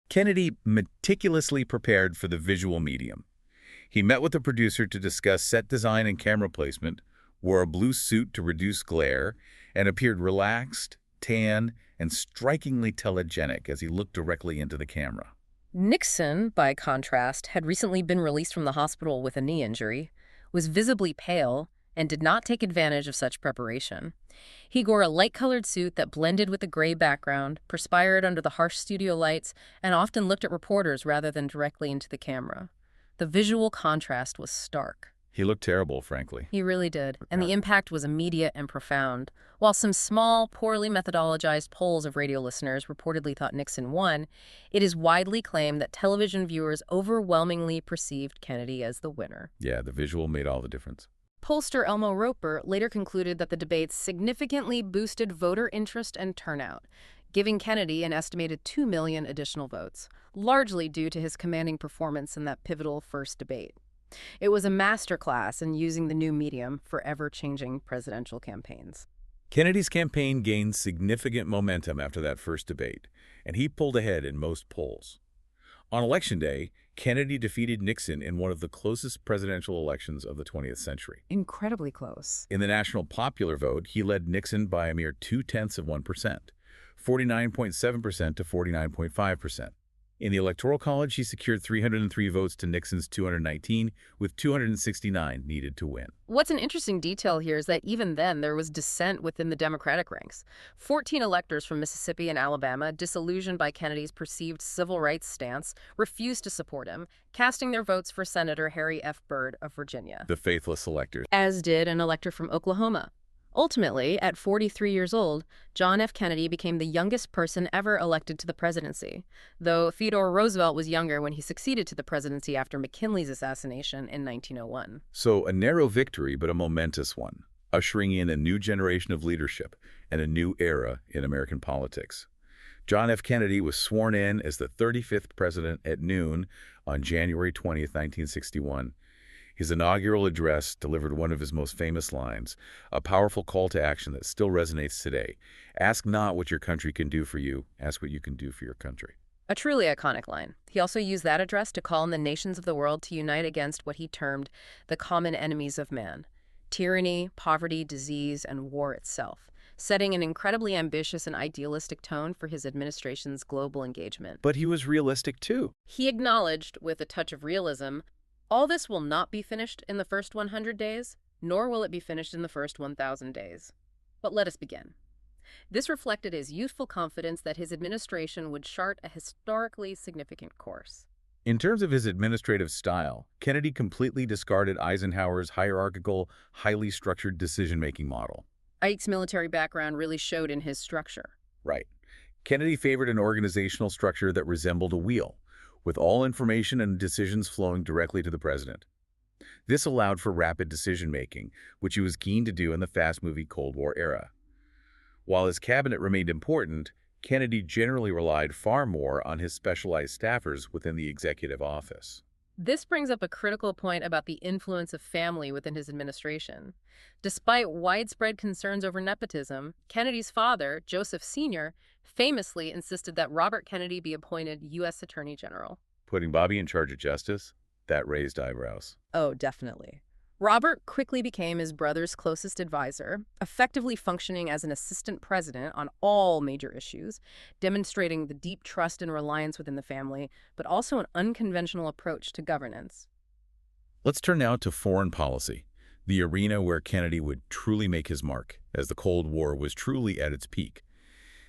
Kennedy meticulously prepared for the visual medium. He met with the producer to discuss set design and camera placement, wore a blue suit to reduce glare, and appeared relaxed, tan, and strikingly telegenic as he looked directly into the camera. Nixon, by contrast, had recently been released from the hospital with a knee injury, was visibly pale, and did not take advantage of such preparation. He wore a light-colored suit that blended with the gray background, perspired under the harsh studio lights, and often looked at reporters rather than directly into the camera. The visual contrast was stark. He looked terrible, frankly. He really did, and the impact was immediate and profound. While some small, poorly methodologized polls of radio listeners reportedly thought Nixon won, it is widely claimed that television viewers overwhelmingly perceived Kennedy as the winner. Yeah, the visual made all the difference. Pollster Elmo Roper later concluded that the debates significantly boosted voter interest and turnout, giving Kennedy an estimated 2 million additional votes, largely due to his commanding performance in that pivotal first debate. It was a masterclass in using the new medium for ever-changing presidential campaigns. Kennedy's campaign gained significant momentum after that first debate, and he pulled ahead in most polls. On Election Day, Kennedy defeated Nixon in one of the closest presidential elections of the 20th century. Incredibly close. In the national popular vote, he led Nixon by a mere 0.2%, 49.7% to 49.5%. In the Electoral College, he secured 303 votes to Nixon's 219, with 269 needed to win. What's an interesting detail here is that even then there was dissent within the Democratic ranks. 14 electors from Mississippi and Alabama, disillusioned by Kennedy's perceived civil rights stance, refused to support him, casting their votes for Senator Harry F. Byrd of Virginia. The faithless electors. As did an elector from Oklahoma. Ultimately, at 43 years old, John F. Kennedy became the youngest person ever elected to the presidency, though Theodore Roosevelt was younger when he succeeded to the presidency after McKinley's assassination in 1901. So a narrow victory, but a momentous one, ushering in a new generation of leadership and a new era in American politics. John F. Kennedy was sworn in as the 35th president at noon on January 20th, 1961. His inaugural address delivered one of his most famous lines, a powerful call to action that still resonates today. Ask not what your country can do for you, ask what you can do for your country. A truly iconic line. He also used that address to call on the nations of the world to unite against what he termed the common enemies of man: tyranny, poverty, disease, and war itself, setting an incredibly ambitious and idealistic tone for his administration's global engagement. But he was realistic too. He acknowledged, with a touch of realism, all this will not be finished in the first 100 days. nor will it be finished in the first 1,000 days. But let us begin. This reflected his youthful confidence that his administration would chart a historically significant course. In terms of his administrative style, Kennedy completely discarded Eisenhower's hierarchical, highly structured decision-making model. Ike's military background really showed in his structure. Right. Kennedy favored an organizational structure that resembled a wheel, with all information and decisions flowing directly to the president. This allowed for rapid decision-making, which he was keen to do in the fast-moving Cold War era. While his cabinet remained important, Kennedy generally relied far more on his specialized staffers within the executive office. This brings up a critical point about the influence of family within his administration. Despite widespread concerns over nepotism, Kennedy's father, Joseph Sr., famously insisted that Robert Kennedy be appointed U.S. Attorney General. Putting Bobby in charge of justice? That raised eyebrows. Oh, definitely. Robert quickly became his brother's closest advisor, effectively functioning as an assistant president on all major issues, demonstrating the deep trust and reliance within the family, but also an unconventional approach to governance. Let's turn now to foreign policy, the arena where Kennedy would truly make his mark, as the Cold War was truly at its peak.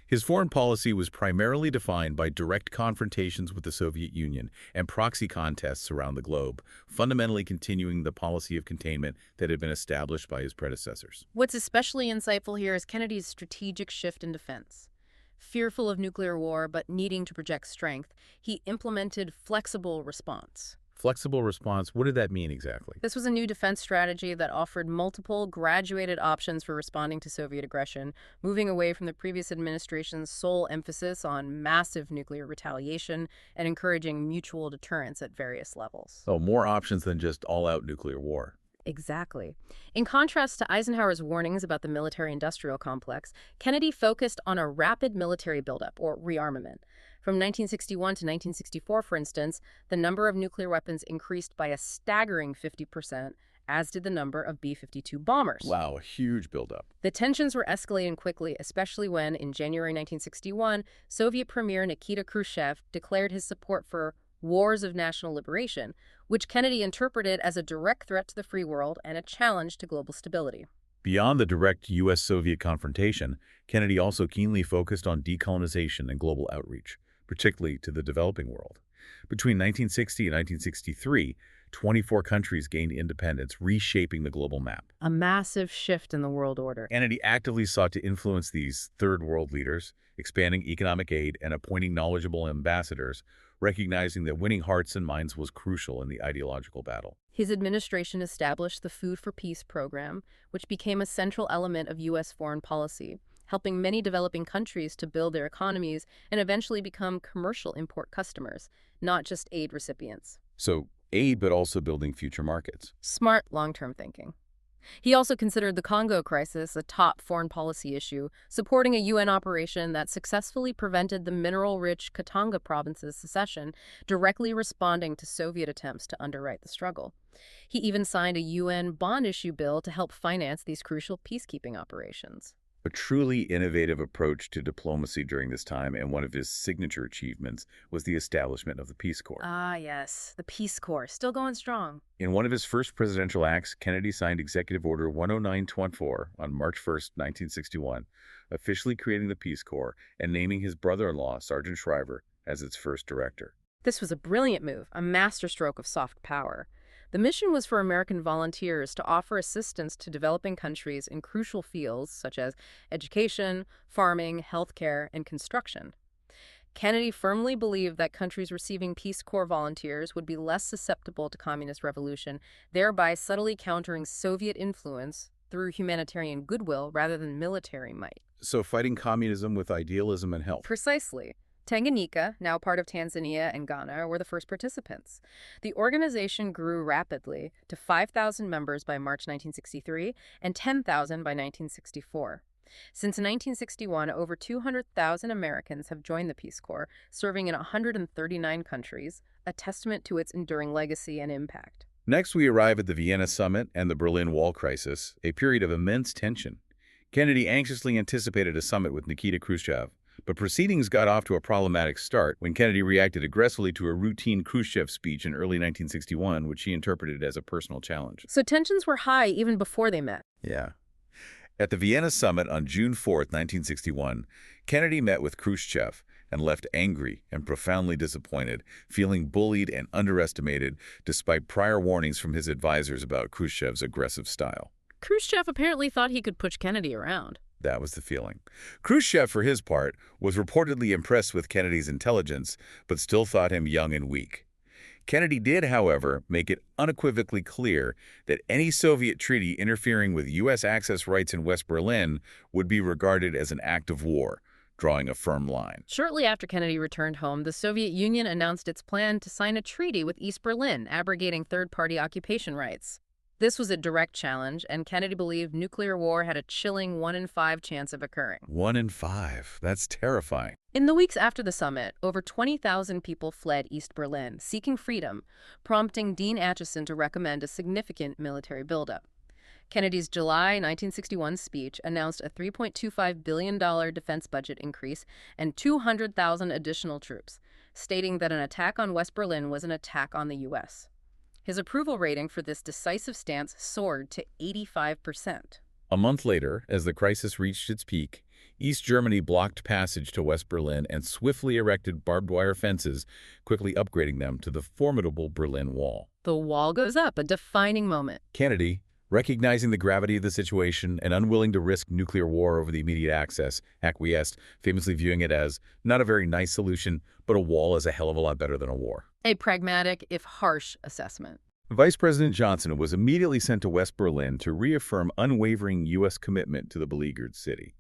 His foreign policy was primarily defined by direct confrontations with the Soviet Union and proxy contests around the globe, fundamentally continuing the policy of containment that had been established by his predecessors. What's especially insightful here is Kennedy's strategic shift in defense. Fearful of nuclear war but needing to project strength, he implemented flexible response. Flexible response, what did that mean exactly? This was a new defense strategy that offered multiple graduated options for responding to Soviet aggression, moving away from the previous administration's sole emphasis on massive nuclear retaliation and encouraging mutual deterrence at various levels. Oh, more options than just all-out nuclear war. Exactly. In contrast to Eisenhower's warnings about the military-industrial complex, Kennedy focused on a rapid military buildup, or rearmament. From 1961 to 1964, for instance, the number of nuclear weapons increased by a staggering 50%, as did the number of B-52 bombers. Wow, a huge buildup. The tensions were escalating quickly, especially when, in January 1961, Soviet Premier Nikita Khrushchev declared his support for wars of national liberation, which Kennedy interpreted as a direct threat to the free world and a challenge to global stability. Beyond the direct U.S.-Soviet confrontation, Kennedy also keenly focused on decolonization and global outreach, particularly to the developing world. Between 1960 and 1963, 24 countries gained independence, reshaping the global map. A massive shift in the world order. Kennedy actively sought to influence these third world leaders, expanding economic aid and appointing knowledgeable ambassadors, recognizing that winning hearts and minds was crucial in the ideological battle. His administration established the Food for Peace program, which became a central element of U.S. foreign policy, helping many developing countries to build their economies and eventually become commercial import customers, not just aid recipients. So, aid, but also building future markets. Smart long-term thinking. He also considered the Congo crisis a top foreign policy issue, supporting a UN operation that successfully prevented the mineral-rich Katanga province's secession, directly responding to Soviet attempts to underwrite the struggle. He even signed a UN bond issue bill to help finance these crucial peacekeeping operations. A truly innovative approach to diplomacy during this time, and one of his signature achievements was the establishment of the Peace Corps. Ah, yes, the Peace Corps, still going strong. In one of his first presidential acts, Kennedy signed Executive Order 10924 on March 1, 1961, officially creating the Peace Corps and naming his brother-in-law, Sergeant Shriver, as its first director. This was a brilliant move, a masterstroke of soft power. The mission was for American volunteers to offer assistance to developing countries in crucial fields such as education, farming, healthcare, and construction. Kennedy firmly believed that countries receiving Peace Corps volunteers would be less susceptible to communist revolution, thereby subtly countering Soviet influence through humanitarian goodwill rather than military might. So fighting communism with idealism and help. Precisely. Tanganyika, now part of Tanzania and Ghana, were the first participants. The organization grew rapidly to 5,000 members by March 1963 and 10,000 by 1964. Since 1961, over 200,000 Americans have joined the Peace Corps, serving in 139 countries, a testament to its enduring legacy and impact. Next, we arrive at the Vienna Summit and the Berlin Wall crisis, a period of immense tension. Kennedy anxiously anticipated a summit with Nikita Khrushchev, But proceedings got off to a problematic start when Kennedy reacted aggressively to a routine Khrushchev speech in early 1961, which he interpreted as a personal challenge. So tensions were high even before they met. Yeah. At the Vienna summit on June 4, 1961, Kennedy met with Khrushchev and left angry and profoundly disappointed, feeling bullied and underestimated despite prior warnings from his advisors about Khrushchev's aggressive style. Khrushchev apparently thought he could push Kennedy around. That was the feeling. Khrushchev, for his part, was reportedly impressed with Kennedy's intelligence, but still thought him young and weak. Kennedy did, however, make it unequivocally clear that any Soviet treaty interfering with U.S. access rights in West Berlin would be regarded as an act of war, drawing a firm line. Shortly after Kennedy returned home, the Soviet Union announced its plan to sign a treaty with East Berlin, abrogating third-party occupation rights. This was a direct challenge, and Kennedy believed nuclear war had a chilling 1 in 5 chance of occurring. 1 in 5. That's terrifying. In the weeks after the summit, over 20,000 people fled East Berlin, seeking freedom, prompting Dean Acheson to recommend a significant military buildup. Kennedy's July 1961 speech announced a $3.25 billion defense budget increase and 200,000 additional troops, stating that an attack on West Berlin was an attack on the U.S. His approval rating for this decisive stance soared to 85%. A month later, as the crisis reached its peak, East Germany blocked passage to West Berlin and swiftly erected barbed wire fences, quickly upgrading them to the formidable Berlin Wall. The wall goes up, a defining moment. Kennedy, recognizing the gravity of the situation and unwilling to risk nuclear war over the immediate access, acquiesced, famously viewing it as not a very nice solution, but a wall is a hell of a lot better than a war. A pragmatic, if harsh, assessment. Vice President Johnson was immediately sent to West Berlin to reaffirm unwavering U.S. commitment to the beleaguered city.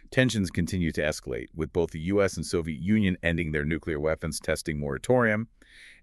Tensions continued to escalate, with both the U.S. and Soviet Union ending their nuclear weapons testing moratorium,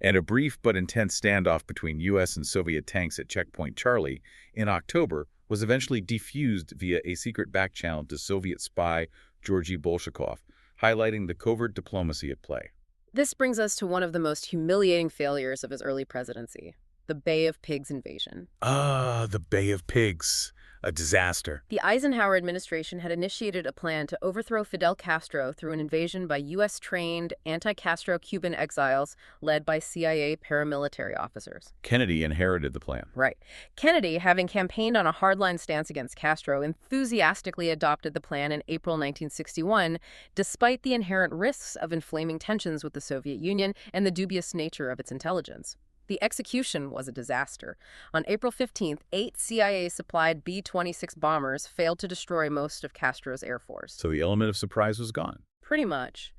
and a brief but intense standoff between U.S. and Soviet tanks at Checkpoint Charlie in October was eventually defused via a secret back channel to Soviet spy Georgy Bolshakov, highlighting the covert diplomacy at play. This brings us to one of the most humiliating failures of his early presidency, the Bay of Pigs invasion. The Bay of Pigs. A disaster. The Eisenhower administration had initiated a plan to overthrow Fidel Castro through an invasion by U.S.-trained anti-Castro Cuban exiles led by CIA paramilitary officers. Kennedy inherited the plan. Right. Kennedy, having campaigned on a hardline stance against Castro, enthusiastically adopted the plan in April 1961, despite the inherent risks of inflaming tensions with the Soviet Union and the dubious nature of its intelligence. The execution was a disaster. On April 15th, 8 CIA-supplied B-26 bombers failed to destroy most of Castro's air force. So the element of surprise was gone. Pretty much.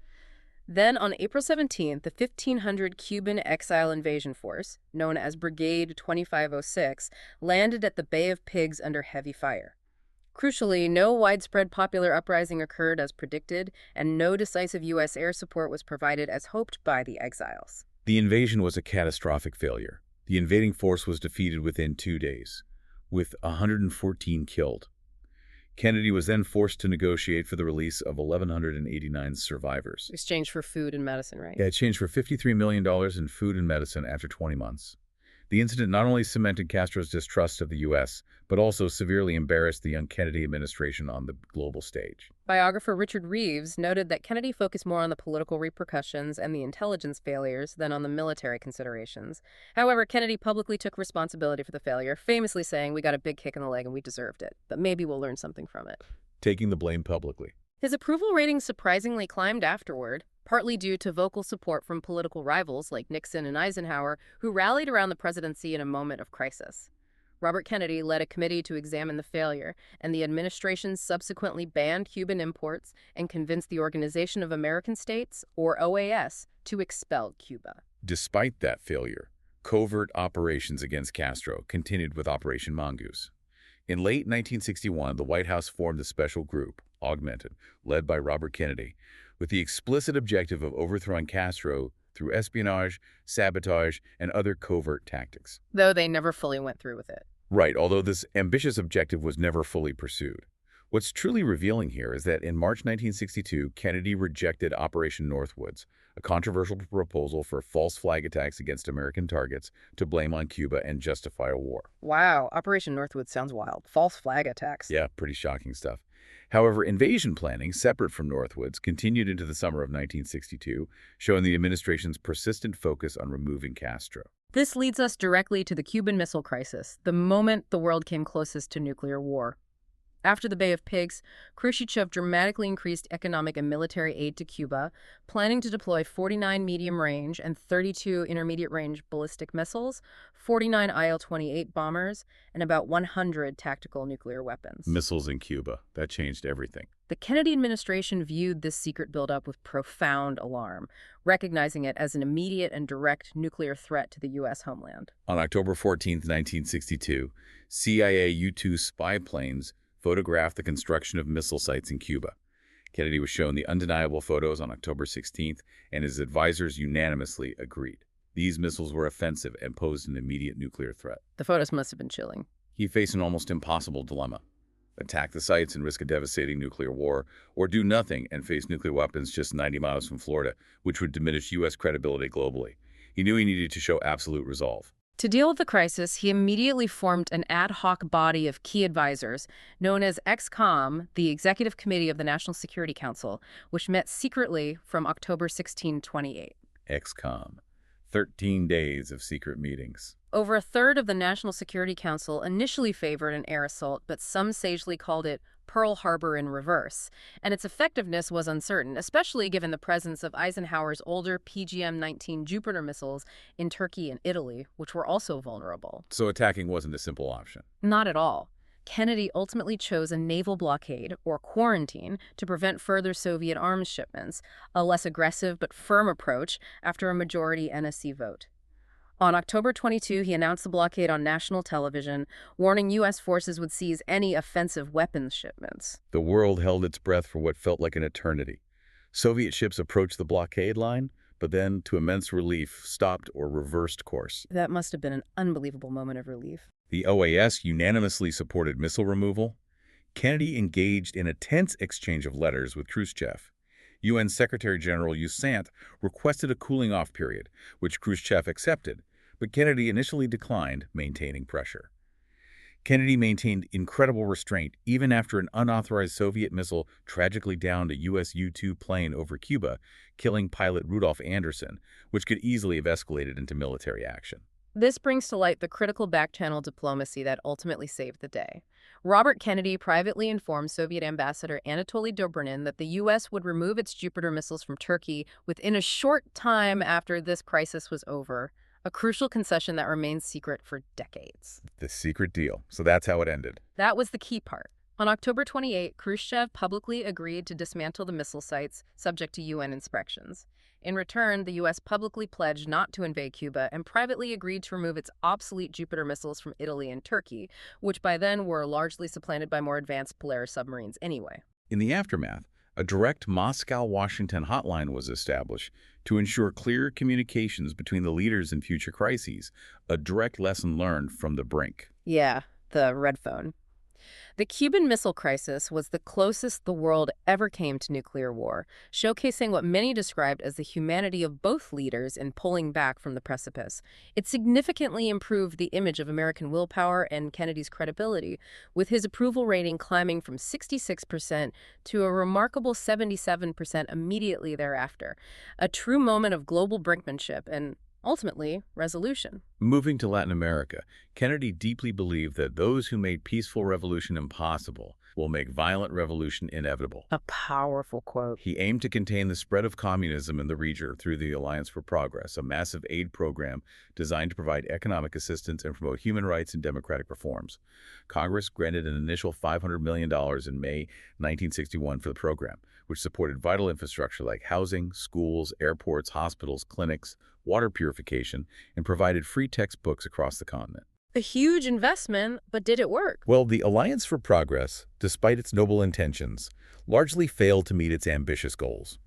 Then, on April 17th, the 1,500 Cuban exile invasion force, known as Brigade 2506, landed at the Bay of Pigs under heavy fire. Crucially, no widespread popular uprising occurred as predicted, and no decisive U.S. air support was provided as hoped by the exiles. The invasion was a catastrophic failure. The invading force was defeated within 2 days, with 114 killed. Kennedy was then forced to negotiate for the release of 1,189 survivors. Exchange for food and medicine, right? Yeah, exchanged for $53 million in food and medicine after 20 months. The incident not only cemented Castro's distrust of the U.S., but also severely embarrassed the young Kennedy administration on the global stage. Biographer Richard Reeves noted that Kennedy focused more on the political repercussions and the intelligence failures than on the military considerations. However, Kennedy publicly took responsibility for the failure, famously saying, "We got a big kick in the leg and we deserved it, but maybe we'll learn something from it." Taking the blame publicly. His approval rating surprisingly climbed afterward, partly due to vocal support from political rivals like Nixon and Eisenhower, who rallied around the presidency in a moment of crisis. Robert Kennedy led a committee to examine the failure, and the administration subsequently banned Cuban imports and convinced the Organization of American States, or OAS, to expel Cuba. Despite that failure, covert operations against Castro continued with Operation Mongoose. In late 1961, the White House formed a special group, Augmented, led by Robert Kennedy, with the explicit objective of overthrowing Castro through espionage, sabotage, and other covert tactics. Though they never fully went through with it. Right, although this ambitious objective was never fully pursued. What's truly revealing here is that in March 1962, Kennedy rejected Operation Northwoods, a controversial proposal for false flag attacks against American targets to blame on Cuba and justify a war. Wow, Operation Northwoods sounds wild. False flag attacks. Yeah, pretty shocking stuff. However, invasion planning, separate from Northwoods, continued into the summer of 1962, showing the administration's persistent focus on removing Castro. This leads us directly to the Cuban Missile Crisis, the moment the world came closest to nuclear war. After the Bay of Pigs, Khrushchev dramatically increased economic and military aid to Cuba, planning to deploy 49 medium-range and 32 intermediate-range ballistic missiles, 49 IL-28 bombers, and about 100 tactical nuclear weapons. Missiles in Cuba. That changed everything. The Kennedy administration viewed this secret buildup with profound alarm, recognizing it as an immediate and direct nuclear threat to the U.S. homeland. On October 14, 1962, CIA U-2 spy planes photographed the construction of missile sites in Cuba. Kennedy was shown the undeniable photos on October 16th, and his advisors unanimously agreed. These missiles were offensive and posed an immediate nuclear threat. The photos must have been chilling. He faced an almost impossible dilemma: attack the sites and risk a devastating nuclear war, or do nothing and face nuclear weapons just 90 miles from Florida, which would diminish U.S. credibility globally. He knew he needed to show absolute resolve. To deal with the crisis, he immediately formed an ad hoc body of key advisors known as ExComm, the Executive Committee of the National Security Council, which met secretly from October 1628. ExComm. 13 days of secret meetings. Over a third of the National Security Council initially favored an air assault, but some sagely called it Pearl Harbor in reverse, and its effectiveness was uncertain, especially given the presence of Eisenhower's older PGM-19 Jupiter missiles in Turkey and Italy, which were also vulnerable. So attacking wasn't a simple option. Not at all. Kennedy ultimately chose a naval blockade, or quarantine, to prevent further Soviet arms shipments, a less aggressive but firm approach after a majority NSC vote. On October 22, he announced the blockade on national television, warning U.S. forces would seize any offensive weapons shipments. The world held its breath for what felt like an eternity. Soviet ships approached the blockade line, but then, to immense relief, stopped or reversed course. That must have been an unbelievable moment of relief. The OAS unanimously supported missile removal. Kennedy engaged in a tense exchange of letters with Khrushchev. UN Secretary General Usant requested a cooling-off period, which Khrushchev accepted, but Kennedy initially declined, maintaining pressure. Kennedy maintained incredible restraint even after an unauthorized Soviet missile tragically downed a U.S. U-2 plane over Cuba, killing pilot Rudolph Anderson, which could easily have escalated into military action. This brings to light the critical back-channel diplomacy that ultimately saved the day. Robert Kennedy privately informed Soviet Ambassador Anatoly Dobrynin that the U.S. would remove its Jupiter missiles from Turkey within a short time after this crisis was over, a crucial concession that remained secret for decades. The secret deal. So that's how it ended. That was the key part. On October 28, Khrushchev publicly agreed to dismantle the missile sites, subject to UN inspections. In return, the U.S. publicly pledged not to invade Cuba and privately agreed to remove its obsolete Jupiter missiles from Italy and Turkey, which by then were largely supplanted by more advanced Polaris submarines anyway. In the aftermath, a direct Moscow-Washington hotline was established to ensure clear communications between the leaders in future crises, a direct lesson learned from the brink. Yeah, the red phone. The Cuban Missile Crisis was the closest the world ever came to nuclear war, showcasing what many described as the humanity of both leaders in pulling back from the precipice. It significantly improved the image of American willpower and Kennedy's credibility, with his approval rating climbing from 66% to a remarkable 77% immediately thereafter. A true moment of global brinkmanship and, ultimately, resolution. Moving to Latin America, Kennedy deeply believed that those who made peaceful revolution impossible will make violent revolution inevitable. A powerful quote. He aimed to contain the spread of communism in the region through the Alliance for Progress, a massive aid program designed to provide economic assistance and promote human rights and democratic reforms. Congress granted an initial $500 million in May 1961 for the program, which supported vital infrastructure like housing, schools, airports, hospitals, clinics, water purification, and provided free textbooks across the continent. A huge investment, but did it work? Well, the Alliance for Progress, despite its noble intentions, largely failed to meet its ambitious goals.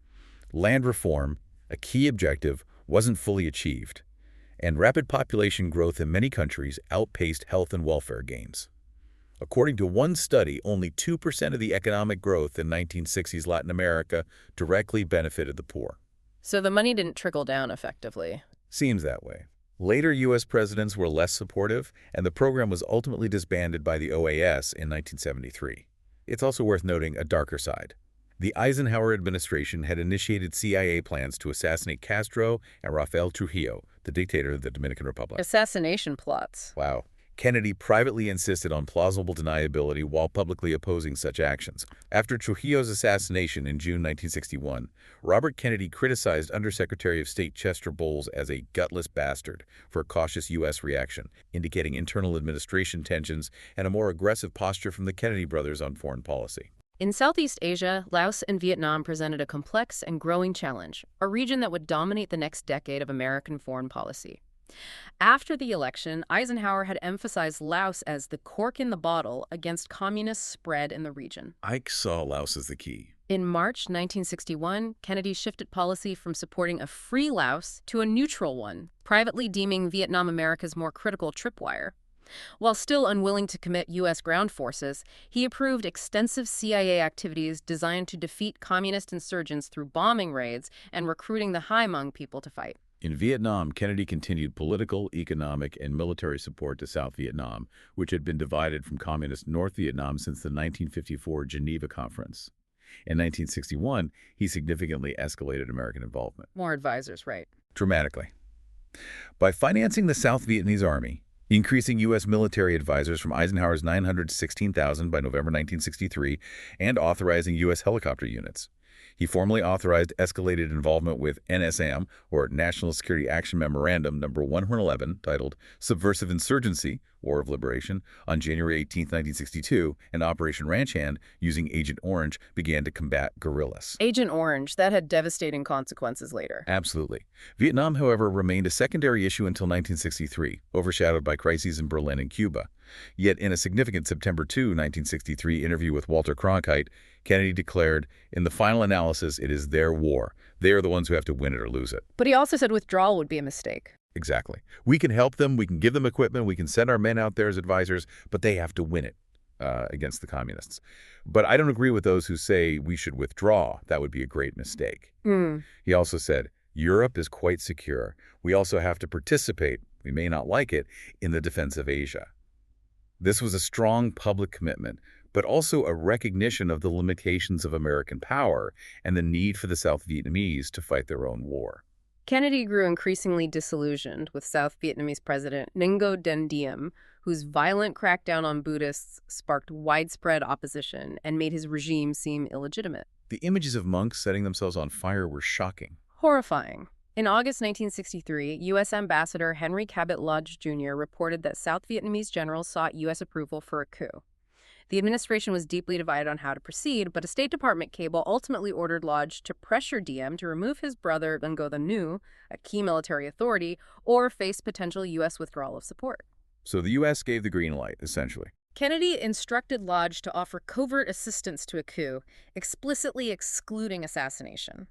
Land reform, a key objective, wasn't fully achieved, and rapid population growth in many countries outpaced health and welfare gains. According to one study, only 2% of the economic growth in 1960s Latin America directly benefited the poor. So the money didn't trickle down effectively. Seems that way. Later U.S. presidents were less supportive, and the program was ultimately disbanded by the OAS in 1973. It's also worth noting a darker side. The Eisenhower administration had initiated CIA plans to assassinate Castro and Rafael Trujillo, the dictator of the Dominican Republic. Assassination plots. Wow. Kennedy privately insisted on plausible deniability while publicly opposing such actions. After Trujillo's assassination in June 1961, Robert Kennedy criticized Undersecretary of State Chester Bowles as a gutless bastard for a cautious U.S. reaction, indicating internal administration tensions and a more aggressive posture from the Kennedy brothers on foreign policy. In Southeast Asia, Laos and Vietnam presented a complex and growing challenge, a region that would dominate the next decade of American foreign policy. After the election, Eisenhower had emphasized Laos as the cork in the bottle against communist spread in the region. Ike saw Laos as the key. In March 1961, Kennedy shifted policy from supporting a free Laos to a neutral one, privately deeming Vietnam America's more critical tripwire. While still unwilling to commit U.S. ground forces, he approved extensive CIA activities designed to defeat communist insurgents through bombing raids and recruiting the Hmong people to fight. In Vietnam, Kennedy continued political, economic, and military support to South Vietnam, which had been divided from Communist North Vietnam since the 1954 Geneva Conference. In 1961, he significantly escalated American involvement. More advisors, right? Dramatically. By financing the South Vietnamese army, increasing U.S. military advisors from Eisenhower's 916,000 by November 1963, and authorizing U.S. helicopter units. He formally authorized escalated involvement with NSM, or National Security Action Memorandum No. 111, titled Subversive Insurgency, War of Liberation, on January 18, 1962, and Operation Ranch Hand, using Agent Orange, began to combat guerrillas. Agent Orange, that had devastating consequences later. Absolutely. Vietnam, however, remained a secondary issue until 1963, overshadowed by crises in Berlin and Cuba. Yet in a significant September 2, 1963 interview with Walter Cronkite, Kennedy declared, "In the final analysis, it is their war. They are the ones who have to win it or lose it." But he also said withdrawal would be a mistake. Exactly. We can help them, we can give them equipment, we can send our men out there as advisors, but they have to win it against the communists. But I don't agree with those who say we should withdraw. That would be a great mistake. He also said, Europe is quite secure. We also have to participate, we may not like it, in the defense of Asia. This was a strong public commitment, but also a recognition of the limitations of American power and the need for the South Vietnamese to fight their own war. Kennedy grew increasingly disillusioned with South Vietnamese President Ngo Dinh Diem, whose violent crackdown on Buddhists sparked widespread opposition and made his regime seem illegitimate. The images of monks setting themselves on fire were shocking. Horrifying. In August 1963, U.S. Ambassador Henry Cabot Lodge Jr. reported that South Vietnamese generals sought U.S. approval for a coup. The administration was deeply divided on how to proceed, but a State Department cable ultimately ordered Lodge to pressure Diem to remove his brother Ngo the New, a key military authority, or face potential U.S. withdrawal of support. So the U.S. gave the green light, essentially. Kennedy instructed Lodge to offer covert assistance to a coup, explicitly excluding assassination.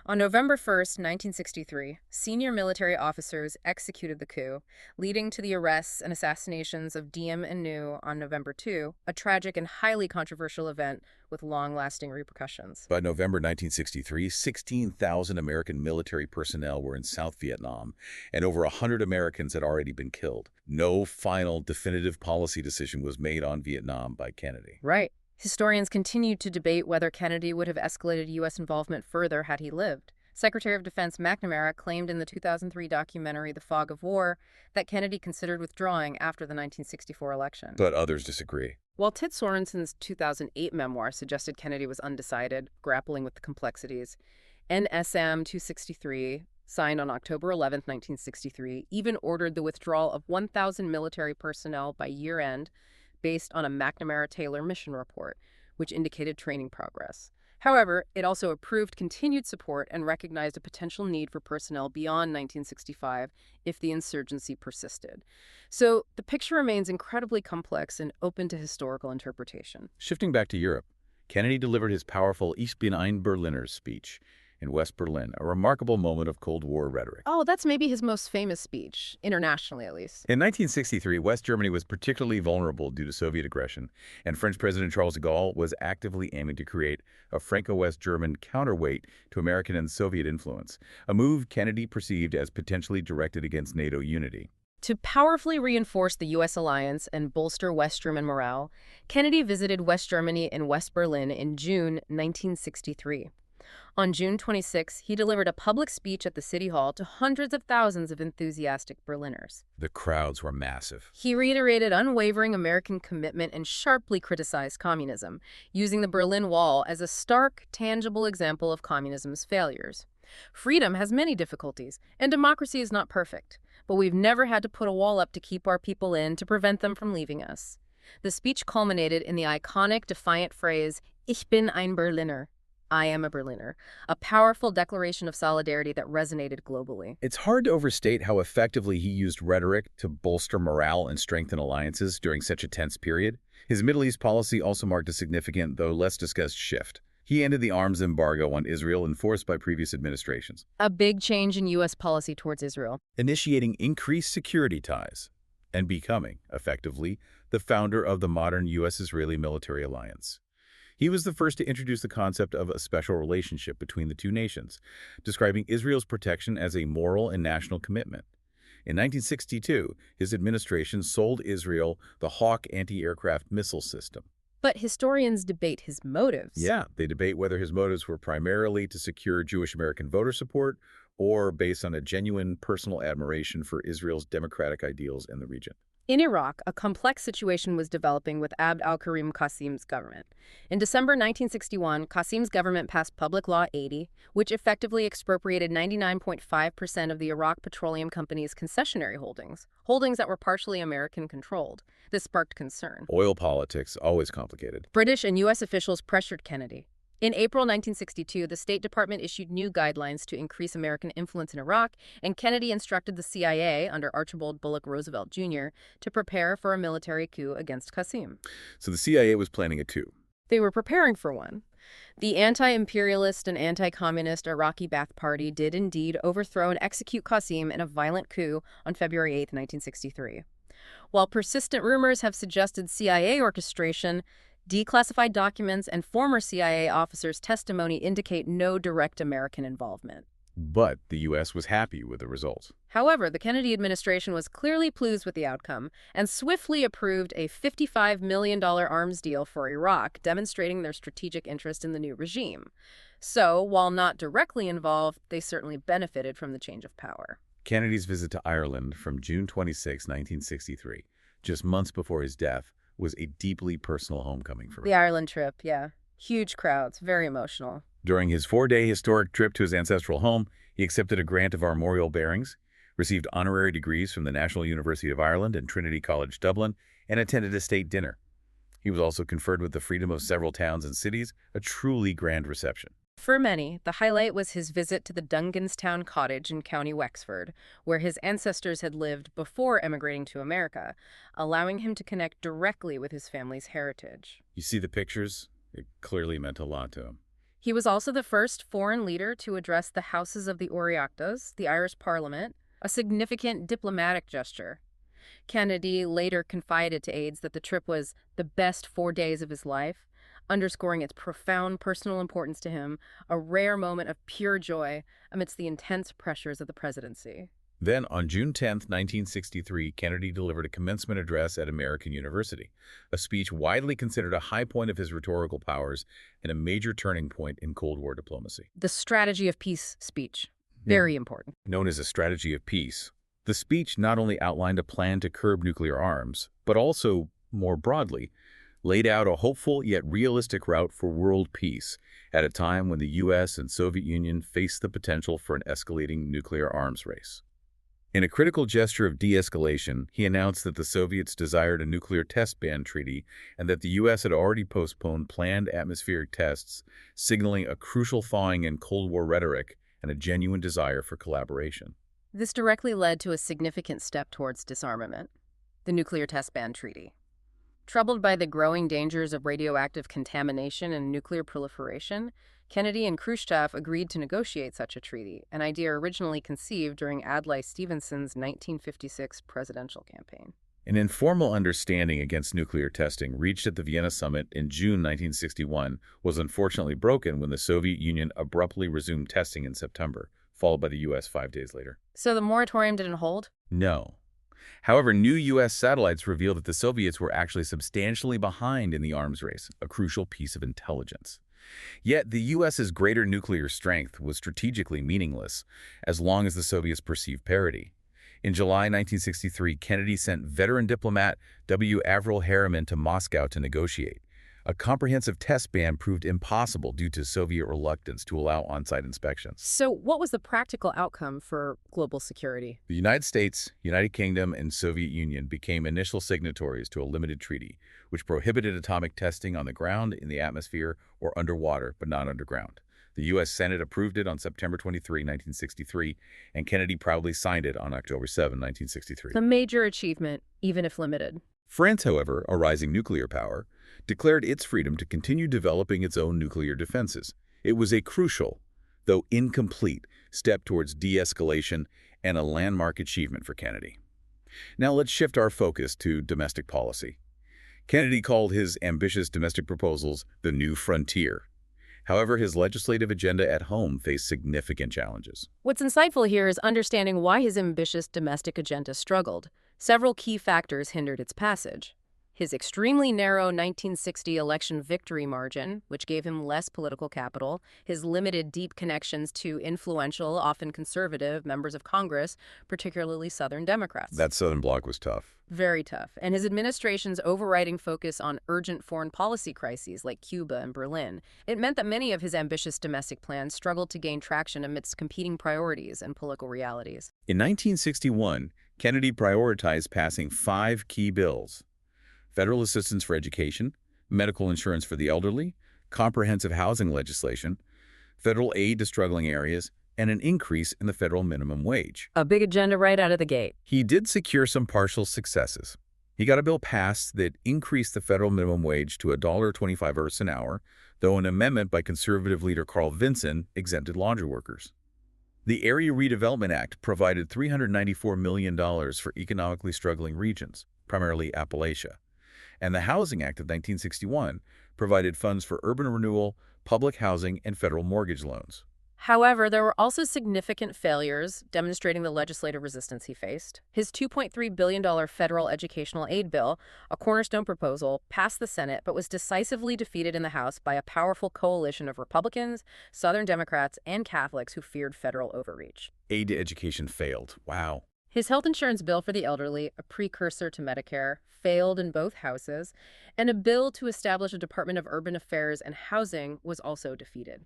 On November 1, 1963, senior military officers executed the coup, leading to the arrests and assassinations of Diem and New on November 2, a tragic and highly controversial event with long-lasting repercussions. By November 1963, 16,000 American military personnel were in South Vietnam, and over 100 Americans had already been killed. No final definitive policy decision was made on Vietnam by Kennedy. Right. Historians continued to debate whether Kennedy would have escalated U.S. involvement further had he lived. Secretary of Defense McNamara claimed in the 2003 documentary The Fog of War that Kennedy considered withdrawing after the 1964 election. But others disagree. While Tit Sorensen's 2008 memoir suggested Kennedy was undecided, grappling with the complexities, NSM 263, signed on October 11, 1963, even ordered the withdrawal of 1,000 military personnel by year-end, based on a McNamara-Taylor mission report, which indicated training progress. However, it also approved continued support and recognized a potential need for personnel beyond 1965 if the insurgency persisted. So the picture remains incredibly complex and open to historical interpretation. Shifting back to Europe, Kennedy delivered his powerful Ich bin ein Berliner speech in West Berlin, a remarkable moment of Cold War rhetoric. Oh, that's maybe his most famous speech, internationally at least. In 1963, West Germany was particularly vulnerable due to Soviet aggression, and French President Charles de Gaulle was actively aiming to create a Franco-West German counterweight to American and Soviet influence, a move Kennedy perceived as potentially directed against NATO unity. To powerfully reinforce the U.S. alliance and bolster West German morale, Kennedy visited West Germany and West Berlin in June 1963. On June 26, he delivered a public speech at the City Hall to hundreds of thousands of enthusiastic Berliners. The crowds were massive. He reiterated unwavering American commitment and sharply criticized communism, using the Berlin Wall as a stark, tangible example of communism's failures. Freedom has many difficulties, and democracy is not perfect, but we've never had to put a wall up to keep our people in to prevent them from leaving us. The speech culminated in the iconic, defiant phrase, "Ich bin ein Berliner." I am a Berliner, a powerful declaration of solidarity that resonated globally. It's hard to overstate how effectively he used rhetoric to bolster morale and strengthen alliances during such a tense period. His Middle East policy also marked a significant, though less discussed, shift. He ended the arms embargo on Israel enforced by previous administrations, A big change in U.S. policy towards Israel. initiating increased security ties and becoming, effectively, the founder of the modern U.S.-Israeli military alliance. He was the first to introduce the concept of a special relationship between the two nations, describing Israel's protection as a moral and national commitment. In 1962, his administration sold Israel the Hawk anti-aircraft missile system. But historians debate his motives. Yeah, they debate whether his motives were primarily to secure Jewish American voter support or based on a genuine personal admiration for Israel's democratic ideals in the region. In Iraq, a complex situation was developing with Abd al-Karim Qasim's government. In December 1961, Qasim's government passed Public Law 80, which effectively expropriated 99.5% of the Iraq Petroleum Company's concessionary holdings that were partially American-controlled. This sparked concern. Oil politics, always complicated. British and U.S. officials pressured Kennedy. In April 1962, the State Department issued new guidelines to increase American influence in Iraq, and Kennedy instructed the CIA, under Archibald Bullock Roosevelt Jr., to prepare for a military coup against Qasim. So the CIA was planning a coup. They were preparing for one. The anti-imperialist and anti-communist Iraqi Ba'ath Party did indeed overthrow and execute Qasim in a violent coup on February 8, 1963. While persistent rumors have suggested CIA orchestration, declassified documents and former CIA officers' testimony indicate no direct American involvement. But the U.S. was happy with the results. However, the Kennedy administration was clearly pleased with the outcome and swiftly approved a $55 million arms deal for Iraq, demonstrating their strategic interest in the new regime. So, while not directly involved, they certainly benefited from the change of power. Kennedy's visit to Ireland from June 26, 1963, just months before his death, was a deeply personal homecoming for him. The Ireland trip, yeah. Huge crowds, very emotional. During his 4-day historic trip to his ancestral home, he accepted a grant of armorial bearings, received honorary degrees from the National University of Ireland and Trinity College Dublin, and attended a state dinner. He was also conferred with the freedom of several towns and cities, a truly grand reception. For many, the highlight was his visit to the Dunganstown cottage in County Wexford, where his ancestors had lived before emigrating to America, allowing him to connect directly with his family's heritage. You see the pictures? It clearly meant a lot to him. He was also the first foreign leader to address the Houses of the Oireachtas, the Irish Parliament, a significant diplomatic gesture. Kennedy later confided to aides that the trip was the best 4 days of his life, underscoring its profound personal importance to him, a rare moment of pure joy amidst the intense pressures of the presidency. Then, on June 10, 1963, Kennedy delivered a commencement address at American University, a speech widely considered a high point of his rhetorical powers and a major turning point in Cold War diplomacy. The Strategy of Peace speech. Very important. Known as a strategy of peace, the speech not only outlined a plan to curb nuclear arms, but also, more broadly, laid out a hopeful yet realistic route for world peace at a time when the U.S. and Soviet Union faced the potential for an escalating nuclear arms race. In a critical gesture of de-escalation, he announced that the Soviets desired a nuclear test ban treaty and that the U.S. had already postponed planned atmospheric tests, signaling a crucial thawing in Cold War rhetoric and a genuine desire for collaboration. This directly led to a significant step towards disarmament, the Nuclear Test Ban Treaty. Troubled by the growing dangers of radioactive contamination and nuclear proliferation, Kennedy and Khrushchev agreed to negotiate such a treaty, an idea originally conceived during Adlai Stevenson's 1956 presidential campaign. An informal understanding against nuclear testing reached at the Vienna summit in June 1961 was unfortunately broken when the Soviet Union abruptly resumed testing in September, followed by the U.S. 5 days later. So the moratorium didn't hold? No. However, new U.S. satellites revealed that the Soviets were actually substantially behind in the arms race, a crucial piece of intelligence. Yet, the U.S.'s greater nuclear strength was strategically meaningless as long as the Soviets perceived parity. In July 1963, Kennedy sent veteran diplomat W. Averell Harriman to Moscow to negotiate. A comprehensive test ban proved impossible due to Soviet reluctance to allow on-site inspections. So what was the practical outcome for global security? The United States, United Kingdom, and Soviet Union became initial signatories to a limited treaty, which prohibited atomic testing on the ground, in the atmosphere, or underwater, but not underground. The U.S. Senate approved it on September 23, 1963, and Kennedy proudly signed it on October 7, 1963. A major achievement, even if limited. France, however, a rising nuclear power, declared its freedom to continue developing its own nuclear defenses. It was a crucial, though incomplete, step towards de-escalation and a landmark achievement for Kennedy. Now let's shift our focus to domestic policy. Kennedy called his ambitious domestic proposals the new frontier. However, his legislative agenda at home faced significant challenges. What's insightful here is understanding why his ambitious domestic agenda struggled. Several key factors hindered its passage. His extremely narrow 1960 election victory margin, which gave him less political capital, his limited deep connections to influential, often conservative, members of Congress, particularly Southern Democrats. That Southern bloc was tough. Very tough. And his administration's overriding focus on urgent foreign policy crises like Cuba and Berlin. It meant that many of his ambitious domestic plans struggled to gain traction amidst competing priorities and political realities. In 1961, Kennedy prioritized passing 5 key bills: federal assistance for education, medical insurance for the elderly, comprehensive housing legislation, federal aid to struggling areas, and an increase in the federal minimum wage. A big agenda right out of the gate. He did secure some partial successes. He got a bill passed that increased the federal minimum wage to $1.25 an hour, though an amendment by conservative leader Carl Vinson exempted laundry workers. The Area Redevelopment Act provided $394 million for economically struggling regions, primarily Appalachia. And the Housing Act of 1961 provided funds for urban renewal, public housing, and federal mortgage loans. However, there were also significant failures, demonstrating the legislative resistance he faced. His $2.3 billion federal educational aid bill, a cornerstone proposal, passed the Senate but was decisively defeated in the House by a powerful coalition of Republicans, Southern Democrats, and Catholics who feared federal overreach. Aid to education failed. Wow. His health insurance bill for the elderly, a precursor to Medicare, failed in both houses, and a bill to establish a Department of Urban Affairs and Housing was also defeated.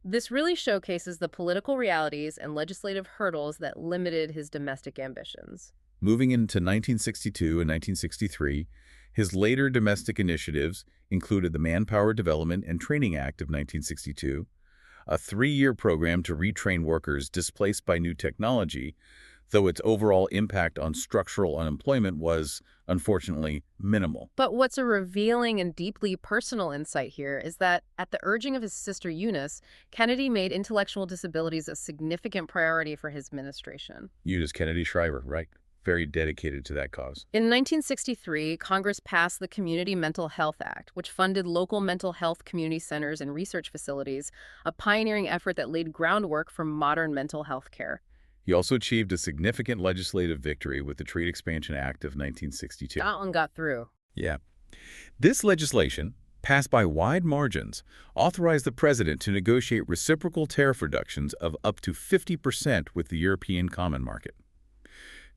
This really showcases the political realities and legislative hurdles that limited his domestic ambitions. Moving into 1962 and 1963, his later domestic initiatives included the Manpower Development and Training Act of 1962, a 3-year program to retrain workers displaced by new technology, though its overall impact on structural unemployment was, unfortunately, minimal. But what's a revealing and deeply personal insight here is that, at the urging of his sister Eunice, Kennedy made intellectual disabilities a significant priority for his administration. Eunice Kennedy Shriver, right? Very dedicated to that cause. In 1963, Congress passed the Community Mental Health Act, which funded local mental health community centers and research facilities, a pioneering effort that laid groundwork for modern mental health care. He also achieved a significant legislative victory with the Trade Expansion Act of 1962. That one got through. Yeah. This legislation, passed by wide margins, authorized the president to negotiate reciprocal tariff reductions of up to 50% with the European Common Market.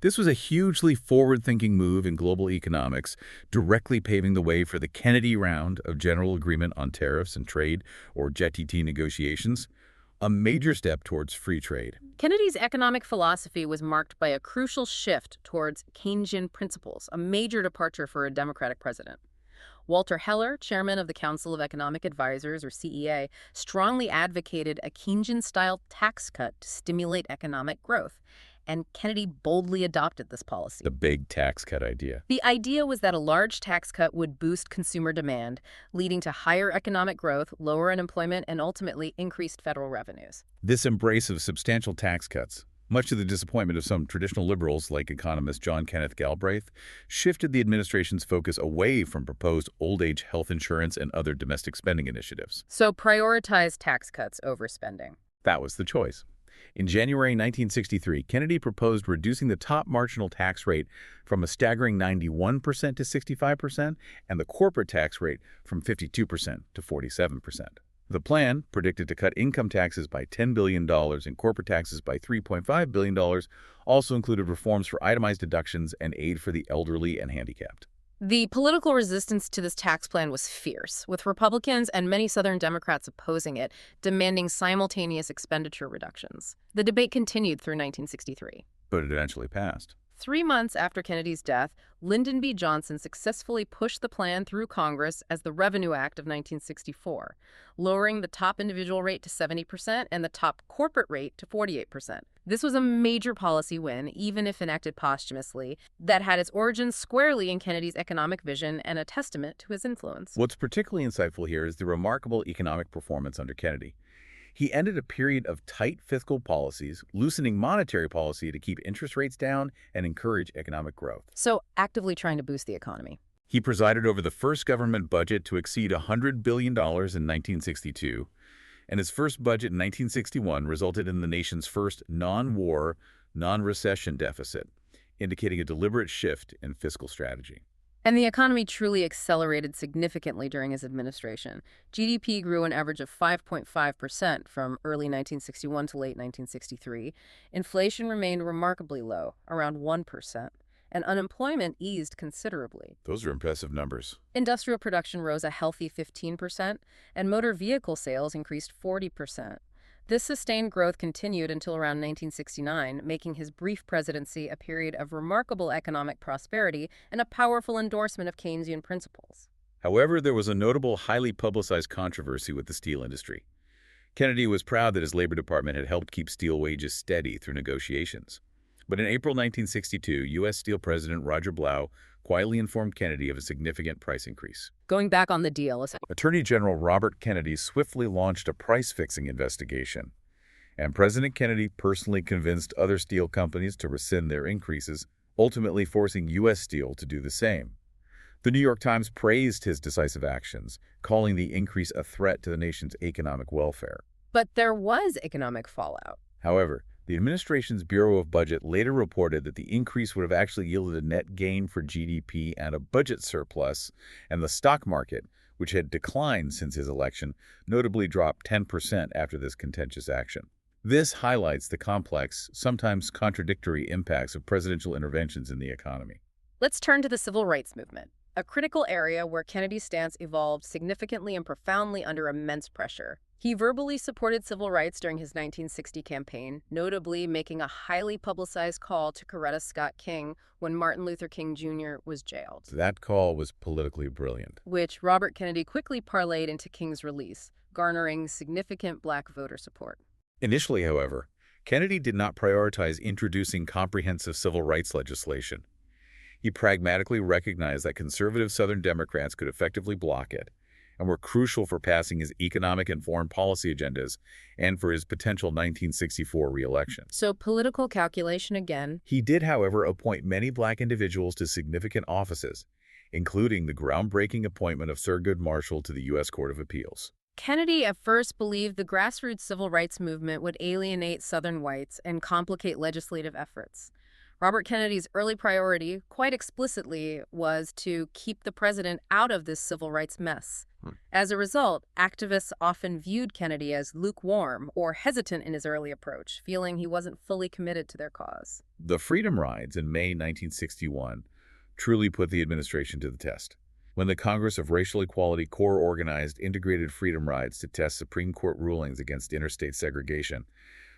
This was a hugely forward-thinking move in global economics, directly paving the way for the Kennedy Round of General Agreement on Tariffs and Trade, or JETT negotiations, a major step towards free trade. Kennedy's economic philosophy was marked by a crucial shift towards Keynesian principles, a major departure for a Democratic president. Walter Heller, chairman of the Council of Economic Advisors, or CEA, strongly advocated a Keynesian-style tax cut to stimulate economic growth, and Kennedy boldly adopted this policy. The big tax cut idea. The idea was that a large tax cut would boost consumer demand, leading to higher economic growth, lower unemployment, and ultimately increased federal revenues. This embrace of substantial tax cuts, much to the disappointment of some traditional liberals like economist John Kenneth Galbraith, shifted the administration's focus away from proposed old-age health insurance and other domestic spending initiatives. So prioritize tax cuts over spending. That was the choice. In January 1963, Kennedy proposed reducing the top marginal tax rate from a staggering 91% to 65% and the corporate tax rate from 52% to 47%. The plan, predicted to cut income taxes by $10 billion and corporate taxes by $3.5 billion, also included reforms for itemized deductions and aid for the elderly and handicapped. The political resistance to this tax plan was fierce, with Republicans and many Southern Democrats opposing it, demanding simultaneous expenditure reductions. The debate continued through 1963. But it eventually passed. 3 months after Kennedy's death, Lyndon B. Johnson successfully pushed the plan through Congress as the Revenue Act of 1964, lowering the top individual rate to 70% and the top corporate rate to 48%. This was a major policy win, even if enacted posthumously, that had its origins squarely in Kennedy's economic vision and a testament to his influence. What's particularly insightful here is the remarkable economic performance under Kennedy. He ended a period of tight fiscal policies, loosening monetary policy to keep interest rates down and encourage economic growth. So, actively trying to boost the economy. He presided over the first government budget to exceed $100 billion in 1962, and his first budget in 1961 resulted in the nation's first non-war, non-recession deficit, indicating a deliberate shift in fiscal strategy. And the economy truly accelerated significantly during his administration. GDP grew an average of 5.5% from early 1961 to late 1963. Inflation remained remarkably low, around 1%, and unemployment eased considerably. Those are impressive numbers. Industrial production rose a healthy 15%, and motor vehicle sales increased 40%. This sustained growth continued until around 1969, making his brief presidency a period of remarkable economic prosperity and a powerful endorsement of Keynesian principles. However, there was a notable, highly publicized controversy with the steel industry. Kennedy was proud that his Labor Department had helped keep steel wages steady through negotiations. But in April 1962, U.S. Steel President Roger Blau quietly informed Kennedy of a significant price increase. Going back on the deal, Attorney General Robert Kennedy swiftly launched a price-fixing investigation, and President Kennedy personally convinced other steel companies to rescind their increases, ultimately forcing U.S. Steel to do the same. The New York Times praised his decisive actions, calling the increase a threat to the nation's economic welfare. But there was economic fallout. However, the administration's Bureau of Budget later reported that the increase would have actually yielded a net gain for GDP and a budget surplus, and the stock market, which had declined since his election, notably dropped 10% after this contentious action. This highlights the complex, sometimes contradictory impacts of presidential interventions in the economy. Let's turn to the civil rights movement, a critical area where Kennedy's stance evolved significantly and profoundly under immense pressure. He verbally supported civil rights during his 1960 campaign, notably making a highly publicized call to Coretta Scott King when Martin Luther King Jr. was jailed. That call was politically brilliant, which Robert Kennedy quickly parlayed into King's release, garnering significant black voter support. Initially, however, Kennedy did not prioritize introducing comprehensive civil rights legislation. He pragmatically recognized that conservative Southern Democrats could effectively block it, and were crucial for passing his economic and foreign policy agendas and for his potential 1964 re-election. So political calculation again. He did, however, appoint many black individuals to significant offices, including the groundbreaking appointment of Thurgood Marshall to the U.S. Court of Appeals. Kennedy at first believed the grassroots civil rights movement would alienate Southern whites and complicate legislative efforts. Robert Kennedy's early priority, quite explicitly, was to keep the president out of this civil rights mess. As a result, activists often viewed Kennedy as lukewarm or hesitant in his early approach, feeling he wasn't fully committed to their cause. The Freedom Rides in May 1961 truly put the administration to the test. When the Congress of Racial Equality Corps organized integrated Freedom Rides to test Supreme Court rulings against interstate segregation,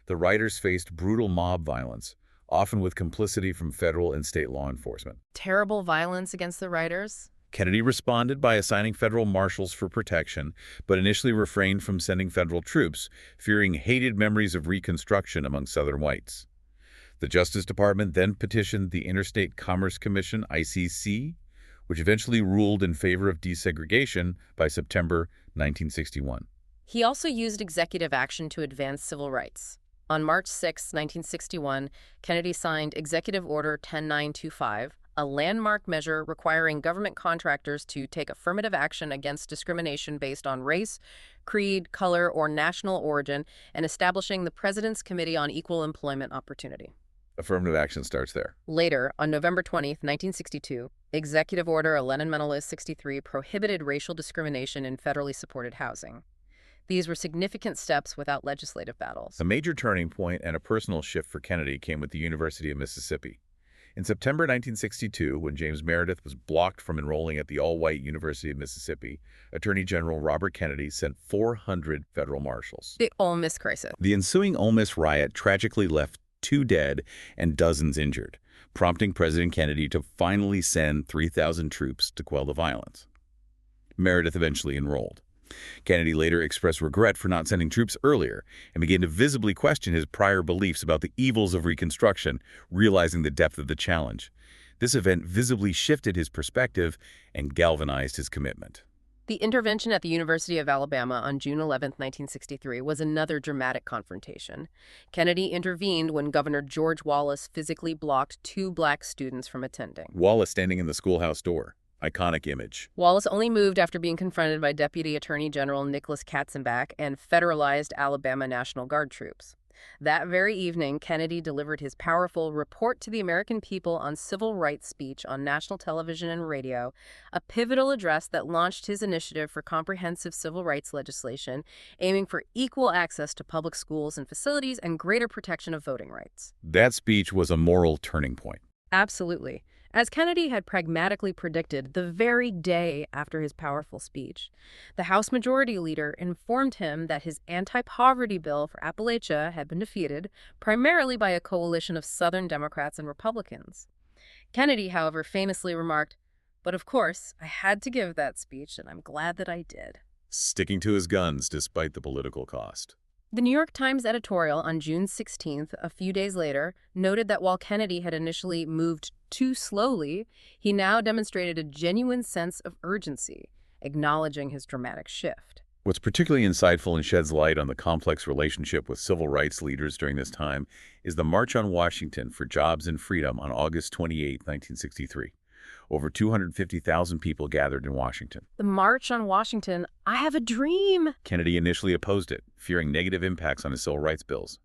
the riders faced brutal mob violence, often with complicity from federal and state law enforcement. Terrible violence against the riders? Kennedy responded by assigning federal marshals for protection, but initially refrained from sending federal troops, fearing hated memories of Reconstruction among Southern whites. The Justice Department then petitioned the Interstate Commerce Commission, ICC, which eventually ruled in favor of desegregation by September 1961. He also used executive action to advance civil rights. On March 6, 1961, Kennedy signed Executive Order 10925, a landmark measure requiring government contractors to take affirmative action against discrimination based on race, creed, color, or national origin, and establishing the President's Committee on Equal Employment Opportunity. Affirmative action starts there. Later, on November 20th, 1962, Executive Order Lennon-Menalist 63 prohibited racial discrimination in federally supported housing. These were significant steps without legislative battles. A major turning point and a personal shift for Kennedy came with the University of Mississippi. In September 1962, when James Meredith was blocked from enrolling at the all-white University of Mississippi, Attorney General Robert Kennedy sent 400 federal marshals. The Ole Miss Crisis. The ensuing Ole Miss riot tragically left 2 dead and dozens injured, prompting President Kennedy to finally send 3,000 troops to quell the violence. Meredith eventually enrolled. Kennedy later expressed regret for not sending troops earlier and began to visibly question his prior beliefs about the evils of Reconstruction, realizing the depth of the challenge. This event visibly shifted his perspective and galvanized his commitment. The intervention at the University of Alabama on June 11, 1963, was another dramatic confrontation. Kennedy intervened when Governor George Wallace physically blocked 2 black students from attending. Wallace standing in the schoolhouse door. Iconic image. Wallace only moved after being confronted by Deputy Attorney General Nicholas Katzenbach and federalized Alabama National Guard troops. That very evening, Kennedy delivered his powerful Report to the American People on Civil Rights speech on national television and radio, a pivotal address that launched his initiative for comprehensive civil rights legislation, aiming for equal access to public schools and facilities and greater protection of voting rights. That speech was a moral turning point. Absolutely. As Kennedy had pragmatically predicted the very day after his powerful speech, the House Majority Leader informed him that his anti-poverty bill for Appalachia had been defeated, primarily by a coalition of Southern Democrats and Republicans. Kennedy, however, famously remarked, "But of course, I had to give that speech, and I'm glad that I did." Sticking to his guns despite the political cost. The New York Times editorial on June 16th, a few days later, noted that while Kennedy had initially moved too slowly, he now demonstrated a genuine sense of urgency, acknowledging his dramatic shift. What's particularly insightful and sheds light on the complex relationship with civil rights leaders during this time is the March on Washington for Jobs and Freedom on August 28, 1963. Over 250,000 people gathered in Washington. The March on Washington, I have a dream. Kennedy initially opposed it, fearing negative impacts on his civil rights bills.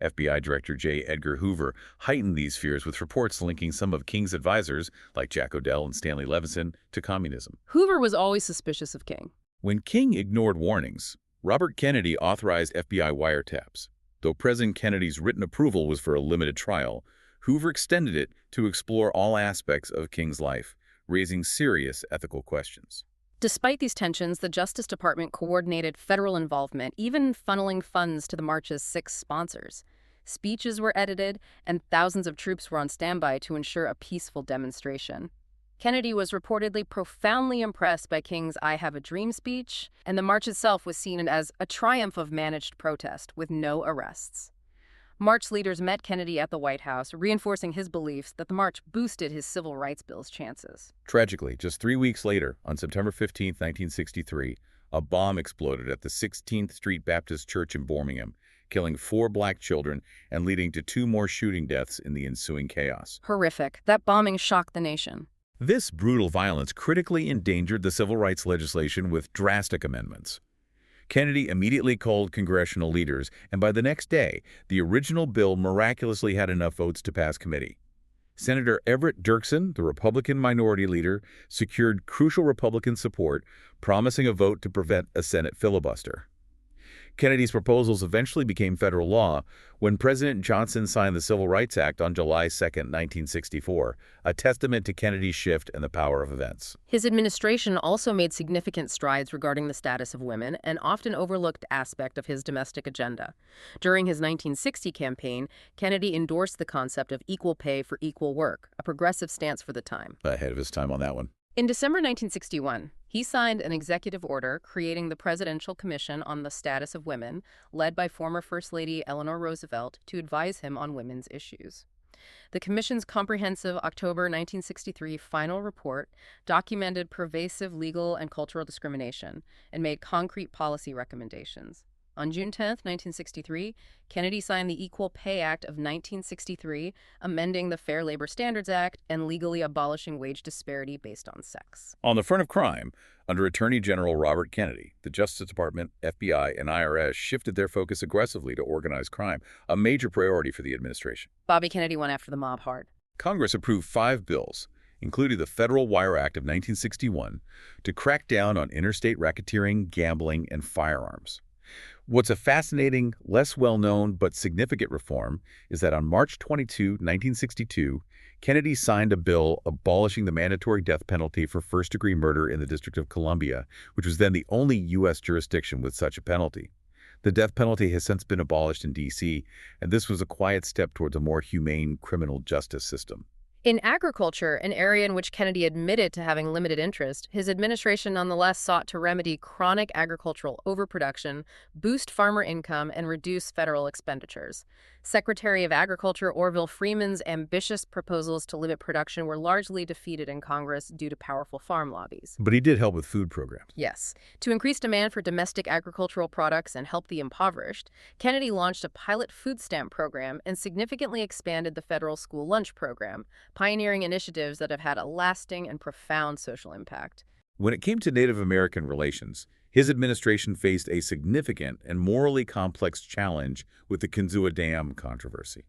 FBI Director J. Edgar Hoover heightened these fears with reports linking some of King's advisors, like Jack Odell and Stanley Levison, to communism. Hoover was always suspicious of King. When King ignored warnings, Robert Kennedy authorized FBI wiretaps. Though President Kennedy's written approval was for a limited trial, Hoover extended it to explore all aspects of King's life, raising serious ethical questions. Despite these tensions, the Justice Department coordinated federal involvement, even funneling funds to the march's 6 sponsors. Speeches were edited, and thousands of troops were on standby to ensure a peaceful demonstration. Kennedy was reportedly profoundly impressed by King's "I Have a Dream" speech, and the march itself was seen as a triumph of managed protest, with no arrests. March leaders met Kennedy at the White House, reinforcing his beliefs that the march boosted his civil rights bill's chances. Tragically, just 3 weeks later, on September 15, 1963, a bomb exploded at the 16th Street Baptist Church in Birmingham, killing 4 black children and leading to 2 more shooting deaths in the ensuing chaos. Horrific. That bombing shocked the nation. This brutal violence critically endangered the civil rights legislation with drastic amendments. Kennedy immediately called congressional leaders, and by the next day, the original bill miraculously had enough votes to pass committee. Senator Everett Dirksen, the Republican minority leader, secured crucial Republican support, promising a vote to prevent a Senate filibuster. Kennedy's proposals eventually became federal law when President Johnson signed the Civil Rights Act on July 2, 1964, a testament to Kennedy's shift and the power of events. His administration also made significant strides regarding the status of women, an often overlooked aspect of his domestic agenda. During his 1960 campaign, Kennedy endorsed the concept of equal pay for equal work, a progressive stance for the time. Ahead of his time on that one. In December 1961, he signed an executive order creating the Presidential Commission on the Status of Women, led by former First Lady Eleanor Roosevelt, to advise him on women's issues. The Commission's comprehensive October 1963 final report documented pervasive legal and cultural discrimination and made concrete policy recommendations. On June 10, 1963, Kennedy signed the Equal Pay Act of 1963, amending the Fair Labor Standards Act and legally abolishing wage disparity based on sex. On the front of crime, under Attorney General Robert Kennedy, the Justice Department, FBI, and IRS shifted their focus aggressively to organized crime, a major priority for the administration. Bobby Kennedy went after the mob hard. Congress approved 5 bills, including the Federal Wire Act of 1961, to crack down on interstate racketeering, gambling, and firearms. What's a fascinating, less well-known, but significant reform is that on March 22, 1962, Kennedy signed a bill abolishing the mandatory death penalty for first-degree murder in the District of Columbia, which was then the only U.S. jurisdiction with such a penalty. The death penalty has since been abolished in D.C., and this was a quiet step towards a more humane criminal justice system. In agriculture, an area in which Kennedy admitted to having limited interest, his administration nonetheless sought to remedy chronic agricultural overproduction, boost farmer income, and reduce federal expenditures. Secretary of Agriculture Orville Freeman's ambitious proposals to limit production were largely defeated in Congress due to powerful farm lobbies. But he did help with food programs. Yes. To increase demand for domestic agricultural products and help the impoverished, Kennedy launched a pilot food stamp program and significantly expanded the federal school lunch program, pioneering initiatives that have had a lasting and profound social impact. When it came to Native American relations, his administration faced a significant and morally complex challenge with the Kinzua Dam controversy.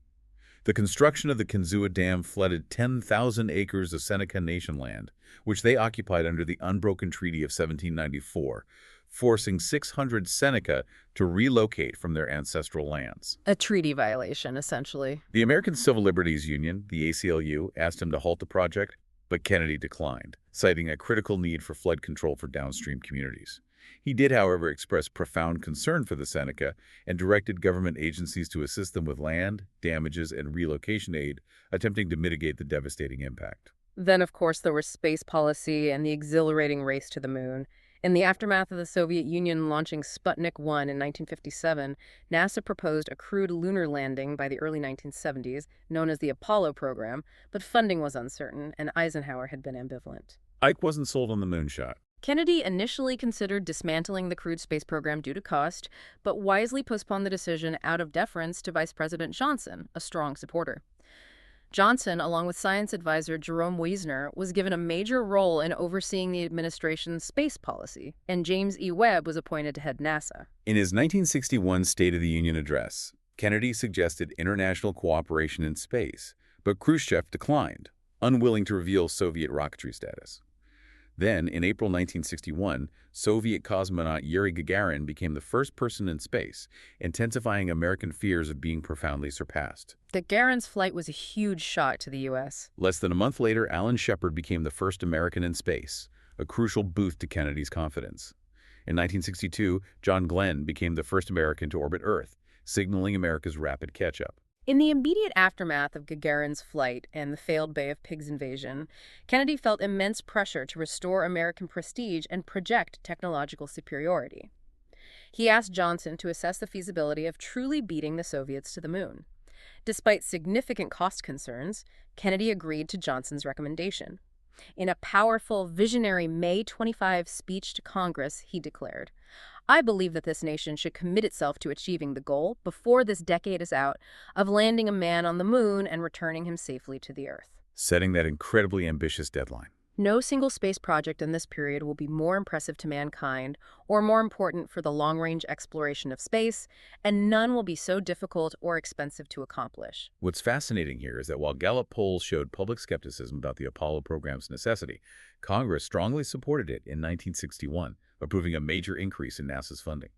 The construction of the Kinzua Dam flooded 10,000 acres of Seneca Nation land, which they occupied under the Unbroken Treaty of 1794, forcing 600 Seneca to relocate from their ancestral lands. A treaty violation, essentially. The American Civil Liberties Union, the ACLU, asked him to halt the project, but Kennedy declined, citing a critical need for flood control for downstream communities. He did, however, express profound concern for the Seneca and directed government agencies to assist them with land, damages, and relocation aid, attempting to mitigate the devastating impact. Then, of course, there was space policy and the exhilarating race to the moon. In the aftermath of the Soviet Union launching Sputnik 1 in 1957, NASA proposed a crewed lunar landing by the early 1970s, known as the Apollo program, but funding was uncertain, and Eisenhower had been ambivalent. Ike wasn't sold on the moonshot. Kennedy initially considered dismantling the crewed space program due to cost, but wisely postponed the decision out of deference to Vice President Johnson, a strong supporter. Johnson, along with science advisor Jerome Wiesner, was given a major role in overseeing the administration's space policy, and James E. Webb was appointed to head NASA. In his 1961 State of the Union address, Kennedy suggested international cooperation in space, but Khrushchev declined, unwilling to reveal Soviet rocketry status. Then, in April 1961, Soviet cosmonaut Yuri Gagarin became the first person in space, intensifying American fears of being profoundly surpassed. Gagarin's flight was a huge shock to the U.S. Less than a month later, Alan Shepard became the first American in space, a crucial boost to Kennedy's confidence. In 1962, John Glenn became the first American to orbit Earth, signaling America's rapid catch-up. In the immediate aftermath of Gagarin's flight and the failed Bay of Pigs invasion, Kennedy felt immense pressure to restore American prestige and project technological superiority. He asked Johnson to assess the feasibility of truly beating the Soviets to the moon. Despite significant cost concerns, Kennedy agreed to Johnson's recommendation. In a powerful, visionary May 25 speech to Congress, he declared, "I believe that this nation should commit itself to achieving the goal, before this decade is out, of landing a man on the moon and returning him safely to the Earth." Setting that incredibly ambitious deadline. No single space project in this period will be more impressive to mankind or more important for the long-range exploration of space, and none will be so difficult or expensive to accomplish. What's fascinating here is that while Gallup polls showed public skepticism about the Apollo program's necessity, Congress strongly supported it in 1961, approving a major increase in NASA's funding.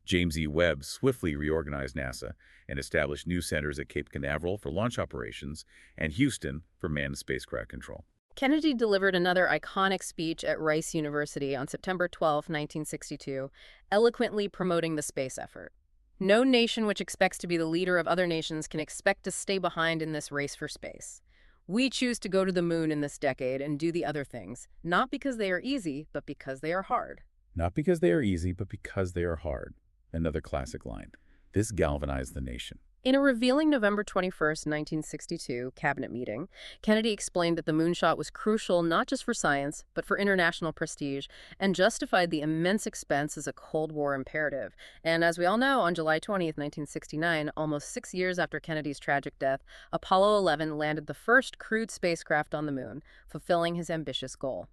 James E. Webb swiftly reorganized NASA and established new centers at Cape Canaveral for launch operations and Houston for manned spacecraft control. Kennedy delivered another iconic speech at Rice University on September 12, 1962, eloquently promoting the space effort. "No nation which expects to be the leader of other nations can expect to stay behind in this race for space. We choose to go to the moon in this decade and do the other things, not because they are easy, but because they are hard." Not because they are easy, but because they are hard. Another classic line. This galvanized the nation. In a revealing November 21st, 1962 cabinet meeting, Kennedy explained that the moonshot was crucial not just for science, but for international prestige, and justified the immense expense as a Cold War imperative. And as we all know, on July 20th, 1969, almost 6 years after Kennedy's tragic death, Apollo 11 landed the first crewed spacecraft on the moon, fulfilling his ambitious goal.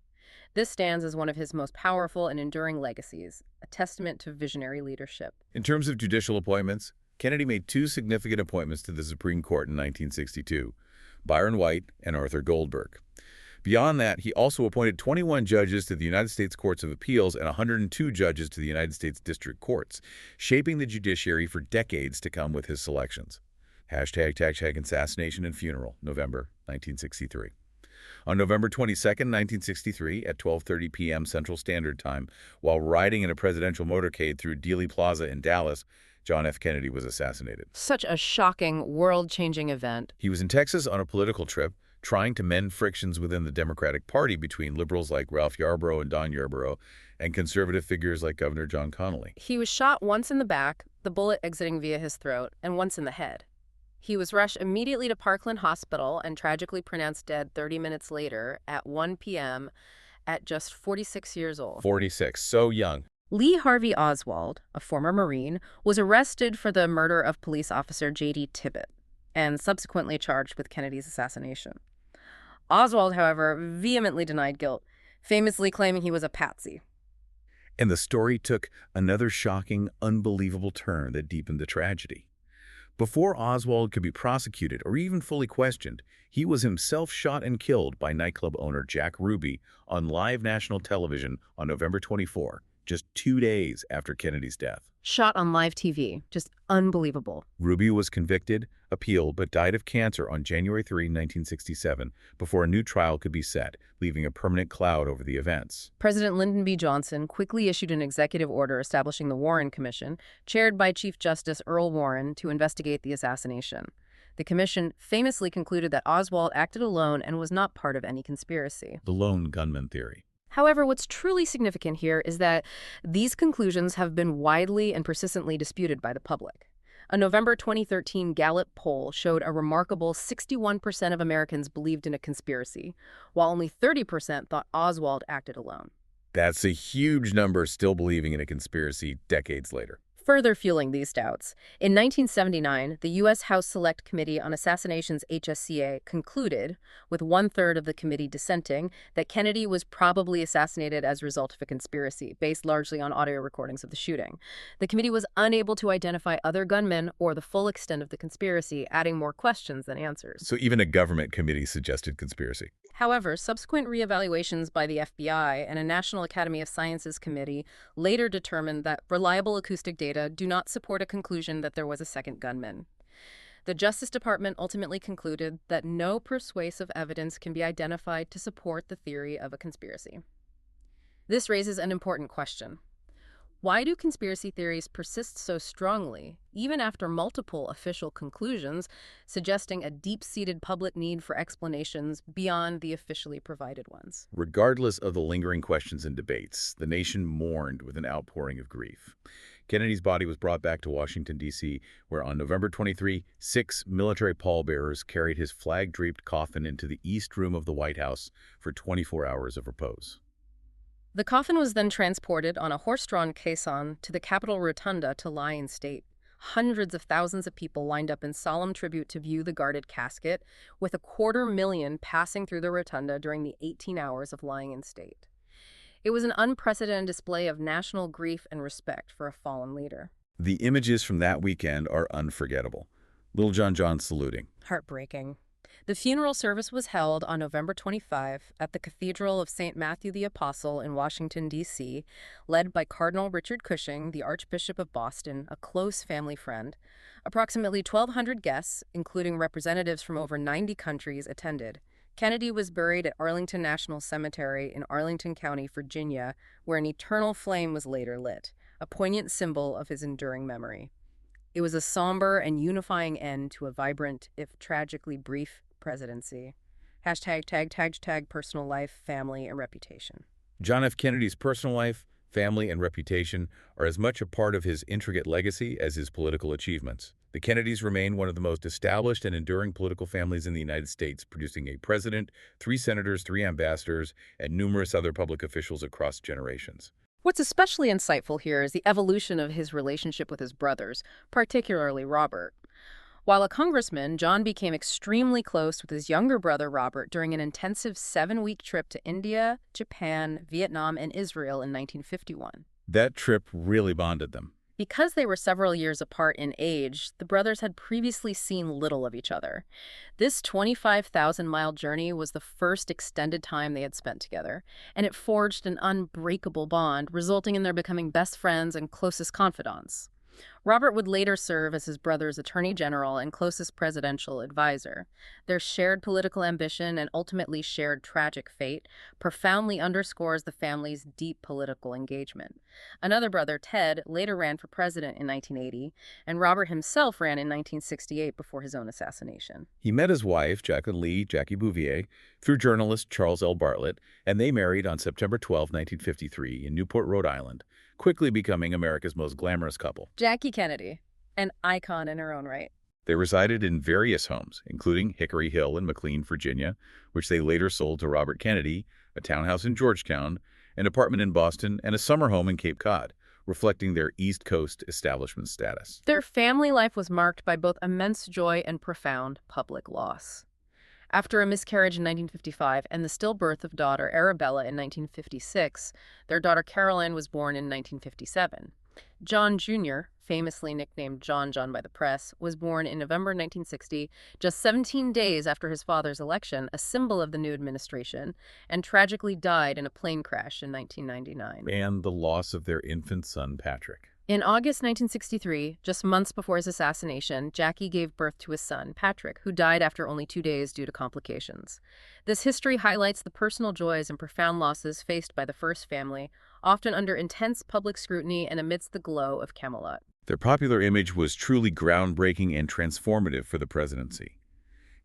This stands as one of his most powerful and enduring legacies, a testament to visionary leadership. In terms of judicial appointments, Kennedy made two significant appointments to the Supreme Court in 1962, Byron White and Arthur Goldberg. Beyond that, he also appointed 21 judges to the United States Courts of Appeals and 102 judges to the United States District Courts, shaping the judiciary for decades to come with his selections. #, assassination and funeral, November 1963. On November 22, 1963, at 12:30 p.m. Central Standard Time, while riding in a presidential motorcade through Dealey Plaza in Dallas, John F. Kennedy was assassinated. Such a shocking, world-changing event. He was in Texas on a political trip, trying to mend frictions within the Democratic Party between liberals like Ralph Yarborough and Don Yarborough and conservative figures like Governor John Connally. He was shot once in the back, the bullet exiting via his throat, and once in the head. He was rushed immediately to Parkland Hospital and tragically pronounced dead 30 minutes later at 1 p.m. at just 46 years old. 46, so young. Lee Harvey Oswald, a former Marine, was arrested for the murder of police officer J.D. Tippit and subsequently charged with Kennedy's assassination. Oswald, however, vehemently denied guilt, famously claiming he was a patsy. And the story took another shocking, unbelievable turn that deepened the tragedy. Before Oswald could be prosecuted or even fully questioned, he was himself shot and killed by nightclub owner Jack Ruby on live national television on November 24, just 2 days after Kennedy's death. Shot on live TV. Just unbelievable. Ruby was convicted, appealed, but died of cancer on January 3, 1967, before a new trial could be set, leaving a permanent cloud over the events. President Lyndon B. Johnson quickly issued an executive order establishing the Warren Commission, chaired by Chief Justice Earl Warren, to investigate the assassination. The commission famously concluded that Oswald acted alone and was not part of any conspiracy. The lone gunman theory. However, what's truly significant here is that these conclusions have been widely and persistently disputed by the public. A November 2013 Gallup poll showed a remarkable 61% of Americans believed in a conspiracy, while only 30% thought Oswald acted alone. That's a huge number still believing in a conspiracy decades later. Further fueling these doubts, in 1979, the U.S. House Select Committee on Assassinations HSCA concluded, with 1/3 of the committee dissenting, that Kennedy was probably assassinated as a result of a conspiracy, based largely on audio recordings of the shooting. The committee was unable to identify other gunmen or the full extent of the conspiracy, adding more questions than answers. So even a government committee suggested conspiracy. However, subsequent reevaluations by the FBI and a National Academy of Sciences committee later determined that reliable acoustic data do not support a conclusion that there was a second gunman. The Justice Department ultimately concluded that no persuasive evidence can be identified to support the theory of a conspiracy. This raises an important question. Why do conspiracy theories persist so strongly, even after multiple official conclusions, suggesting a deep-seated public need for explanations beyond the officially provided ones? Regardless of the lingering questions and debates, the nation mourned with an outpouring of grief. Kennedy's body was brought back to Washington, D.C., where on November 23, 6 military pallbearers carried his flag-draped coffin into the East Room of the White House for 24 hours of repose. The coffin was then transported on a horse-drawn caisson to the Capitol Rotunda to lie in state. Hundreds of thousands of people lined up in solemn tribute to view the guarded casket, with 250,000 passing through the rotunda during the 18 hours of lying in state. It was an unprecedented display of national grief and respect for a fallen leader. The images from that weekend are unforgettable. Little John saluting. Heartbreaking. The funeral service was held on November 25 at the Cathedral of St. Matthew the Apostle in Washington, D.C., led by Cardinal Richard Cushing, the Archbishop of Boston, a close family friend. Approximately 1,200 guests, including representatives from over 90 countries, attended. Kennedy was buried at Arlington National Cemetery in Arlington County, Virginia, where an eternal flame was later lit, a poignant symbol of his enduring memory. It was a somber and unifying end to a vibrant, if tragically brief, presidency. #, personal life, family, and reputation. John F. Kennedy's personal life, family, and reputation are as much a part of his intricate legacy as his political achievements. The Kennedys remain one of the most established and enduring political families in the United States, producing a president, 3 senators, 3 ambassadors, and numerous other public officials across generations. What's especially insightful here is the evolution of his relationship with his brothers, particularly Robert. While a congressman, John became extremely close with his younger brother Robert during an intensive 7-week trip to India, Japan, Vietnam, and Israel in 1951. That trip really bonded them. Because they were several years apart in age, the brothers had previously seen little of each other. This 25,000-mile journey was the first extended time they had spent together, and it forged an unbreakable bond, resulting in their becoming best friends and closest confidants. Robert would later serve as his brother's attorney general and closest presidential advisor. Their shared political ambition and ultimately shared tragic fate profoundly underscores the family's deep political engagement. Another brother, Ted, later ran for president in 1980, and Robert himself ran in 1968 before his own assassination. He met his wife, Jacqueline Lee Jackie Bouvier, through journalist Charles L. Bartlett, and they married on September 12, 1953, in Newport, Rhode Island, quickly becoming America's most glamorous couple. Jackie Kennedy, an icon in her own right. They resided in various homes, including Hickory Hill in McLean, Virginia, which they later sold to Robert Kennedy, a townhouse in Georgetown, an apartment in Boston, and a summer home in Cape Cod, reflecting their East Coast establishment status. Their family life was marked by both immense joy and profound public loss. After a miscarriage in 1955 and the stillbirth of daughter Arabella in 1956, their daughter Caroline was born in 1957. John Jr., famously nicknamed John by the press, was born in November 1960, just 17 days after his father's election, a symbol of the new administration, and tragically died in a plane crash in 1999. And the loss of their infant son, Patrick. In August 1963, just months before his assassination, Jackie gave birth to his son, Patrick, who died after only 2 days due to complications. This history highlights the personal joys and profound losses faced by the first family, often under intense public scrutiny and amidst the glow of Camelot. Their popular image was truly groundbreaking and transformative for the presidency.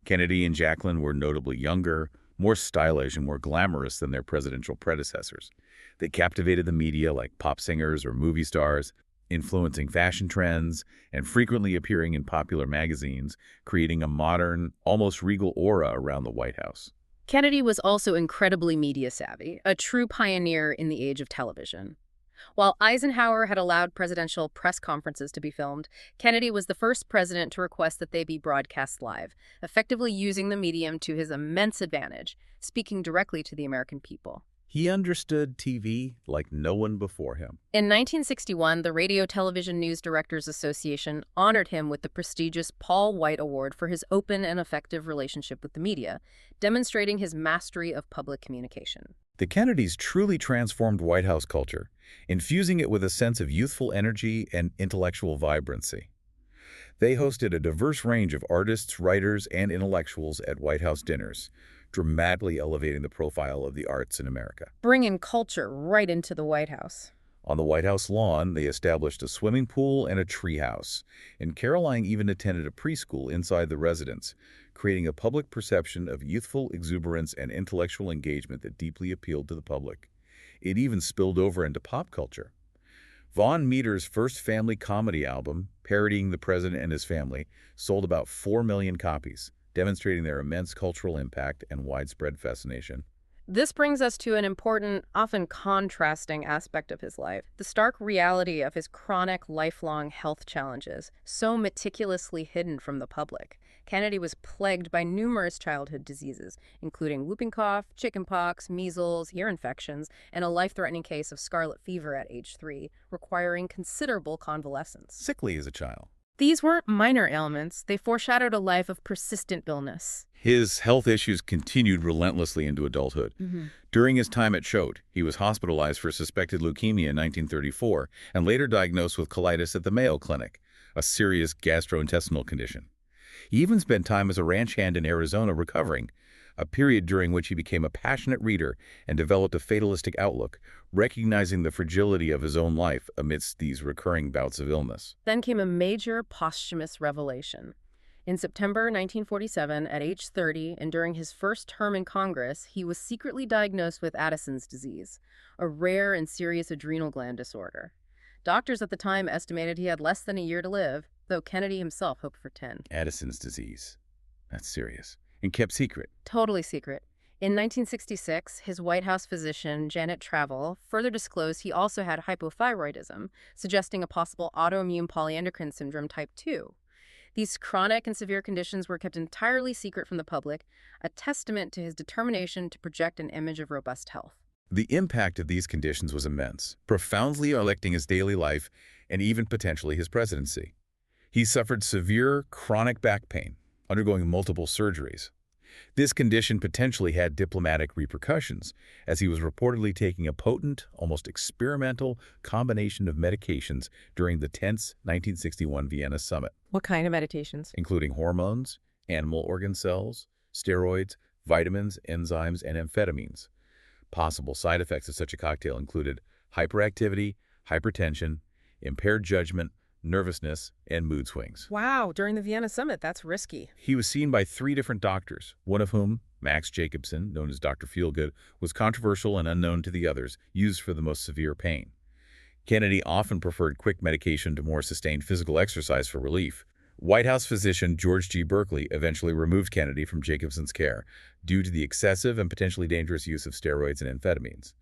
Kennedy and Jacqueline were notably younger, more stylish, and more glamorous than their presidential predecessors. They captivated the media like pop singers or movie stars, influencing fashion trends, and frequently appearing in popular magazines, creating a modern, almost regal aura around the White House. Kennedy was also incredibly media-savvy, a true pioneer in the age of television. While Eisenhower had allowed presidential press conferences to be filmed, Kennedy was the first president to request that they be broadcast live, effectively using the medium to his immense advantage, speaking directly to the American people. He understood TV like no one before him. In 1961, the Radio Television News Directors Association honored him with the prestigious Paul White Award for his open and effective relationship with the media, demonstrating his mastery of public communication. The Kennedys truly transformed White House culture, infusing it with a sense of youthful energy and intellectual vibrancy. They hosted a diverse range of artists, writers, and intellectuals at White House dinners, dramatically elevating the profile of the arts in America. Bringing culture right into the White House. On the White House lawn, they established a swimming pool and a treehouse, and Caroline even attended a preschool inside the residence, creating a public perception of youthful exuberance and intellectual engagement that deeply appealed to the public. It even spilled over into pop culture. Von Meter's first family comedy album, parodying the president and his family, sold about 4 million copies, demonstrating their immense cultural impact and widespread fascination. This brings us to an important, often contrasting aspect of his life, the stark reality of his chronic, lifelong health challenges, so meticulously hidden from the public. Kennedy was plagued by numerous childhood diseases, including whooping cough, chickenpox, measles, ear infections, and a life-threatening case of scarlet fever at age 3, requiring considerable convalescence. Sickly as a child. These weren't minor ailments. They foreshadowed a life of persistent illness. His health issues continued relentlessly into adulthood. During his time at Choate, he was hospitalized for suspected leukemia in 1934 and later diagnosed with colitis at the Mayo Clinic, a serious gastrointestinal condition. He even spent time as a ranch hand in Arizona recovering, a period during which he became a passionate reader and developed a fatalistic outlook, recognizing the fragility of his own life amidst these recurring bouts of illness. Then came a major posthumous revelation. In September 1947, at age 30, and during his first term in Congress, he was secretly diagnosed with Addison's disease, a rare and serious adrenal gland disorder. Doctors at the time estimated he had less than a year to live, though Kennedy himself hoped for 10. Addison's disease. That's serious. And kept secret. Totally secret. In 1966, his White House physician, Janet Travel, further disclosed he also had hypothyroidism, suggesting a possible autoimmune polyendocrine syndrome type 2. These chronic and severe conditions were kept entirely secret from the public, a testament to his determination to project an image of robust health. The impact of these conditions was immense, profoundly affecting his daily life and even potentially his presidency. He suffered severe chronic back pain, undergoing multiple surgeries. This condition potentially had diplomatic repercussions, as he was reportedly taking a potent, almost experimental combination of medications during the tense 1961 Vienna summit. What kind of meditations? Including hormones, animal organ cells, steroids, vitamins, enzymes, and amphetamines. Possible side effects of such a cocktail included hyperactivity, hypertension, impaired judgment, nervousness, and mood swings. Wow, during the Vienna summit, that's risky. He was seen by 3 different doctors, one of whom, Max Jacobson, known as Dr. Feelgood, was controversial and unknown to the others, used for the most severe pain. Kennedy often preferred quick medication to more sustained physical exercise for relief. White House physician George G. Berkeley eventually removed Kennedy from Jacobson's care due to the excessive and potentially dangerous use of steroids and amphetamines.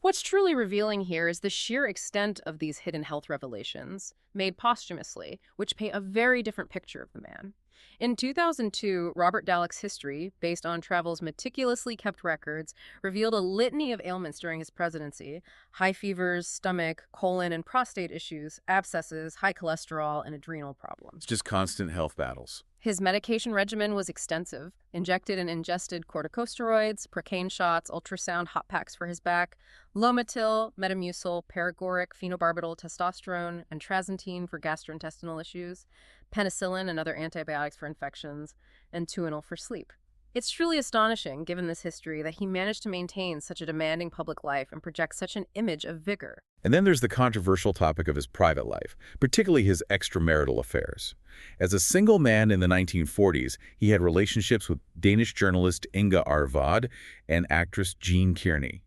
What's truly revealing here is the sheer extent of these hidden health revelations, made posthumously, which paint a very different picture of the man. In 2002, Robert Dallek's history, based on Travel's meticulously kept records, revealed a litany of ailments during his presidency: high fevers, stomach, colon, and prostate issues, abscesses, high cholesterol, and adrenal problems. It's just constant health battles. His medication regimen was extensive: injected and ingested corticosteroids, procaine shots, ultrasound hot packs for his back, Lomotil, Metamucil, paregoric, phenobarbital, testosterone, and trazentine for gastrointestinal issues, penicillin and other antibiotics for infections, and Tuinal for sleep. It's truly astonishing, given this history, that he managed to maintain such a demanding public life and project such an image of vigor. And then there's the controversial topic of his private life, particularly his extramarital affairs. As a single man in the 1940s, he had relationships with Danish journalist Inga Arvad and actress Jean Kearney.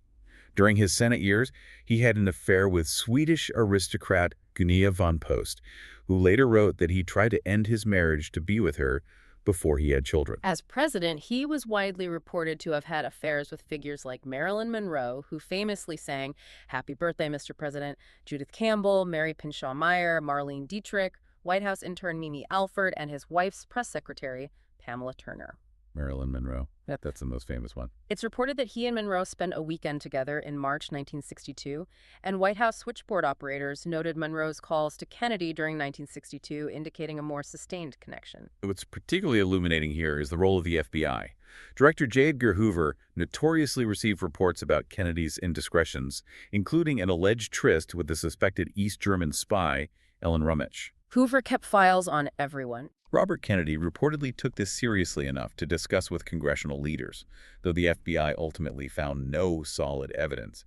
During his Senate years, he had an affair with Swedish aristocrat Gunilla von Post, who later wrote that he tried to end his marriage to be with her before he had children. As president, he was widely reported to have had affairs with figures like Marilyn Monroe, who famously sang "Happy Birthday, Mr. President," Judith Campbell, Mary Pinshaw Meyer, Marlene Dietrich, White House intern Mimi Alford, and his wife's press secretary, Pamela Turner. Marilyn Monroe. Yep. That's the most famous one. It's reported that he and Monroe spent a weekend together in March 1962, and White House switchboard operators noted Monroe's calls to Kennedy during 1962, indicating a more sustained connection. What's particularly illuminating here is the role of the FBI. Director J. Edgar Hoover notoriously received reports about Kennedy's indiscretions, including an alleged tryst with the suspected East German spy, Ellen Rummich. Hoover kept files on everyone. Robert Kennedy reportedly took this seriously enough to discuss with congressional leaders, though the FBI ultimately found no solid evidence.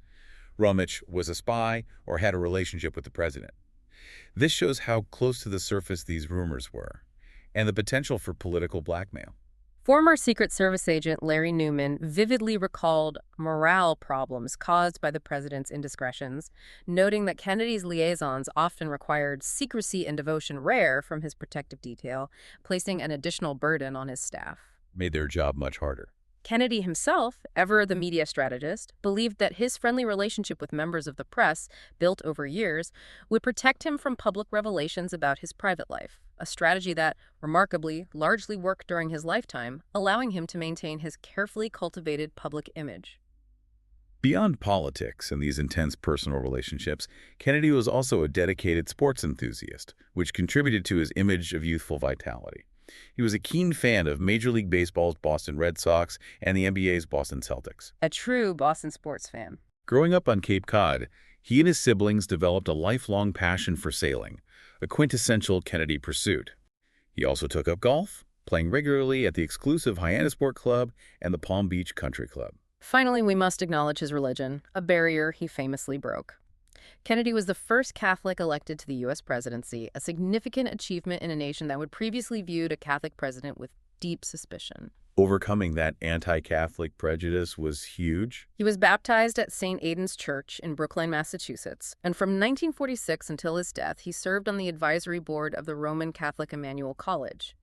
Rummich was a spy or had a relationship with the president. This shows how close to the surface these rumors were, and the potential for political blackmail. Former Secret Service agent Larry Newman vividly recalled morale problems caused by the president's indiscretions, noting that Kennedy's liaisons often required secrecy and devotion rare from his protective detail, placing an additional burden on his staff. Made their job much harder. Kennedy himself, ever the media strategist, believed that his friendly relationship with members of the press, built over years, would protect him from public revelations about his private life, a strategy that, remarkably, largely worked during his lifetime, allowing him to maintain his carefully cultivated public image. Beyond politics and these intense personal relationships, Kennedy was also a dedicated sports enthusiast, which contributed to his image of youthful vitality. He was a keen fan of Major League Baseball's Boston Red Sox and the NBA's Boston Celtics. A true Boston sports fan. Growing up on Cape Cod, he and his siblings developed a lifelong passion for sailing, a quintessential Kennedy pursuit. He also took up golf, playing regularly at the exclusive Hyannisport Club and the Palm Beach Country Club. Finally, we must acknowledge his religion, a barrier he famously broke. Kennedy was the first Catholic elected to the U.S. presidency, a significant achievement in a nation that would previously viewed a Catholic president with deep suspicion. Overcoming that anti-Catholic prejudice was huge. He was baptized at St. Aidan's Church in Brookline, Massachusetts, and from 1946 until his death, he served on the advisory board of the Roman Catholic Emmanuel College.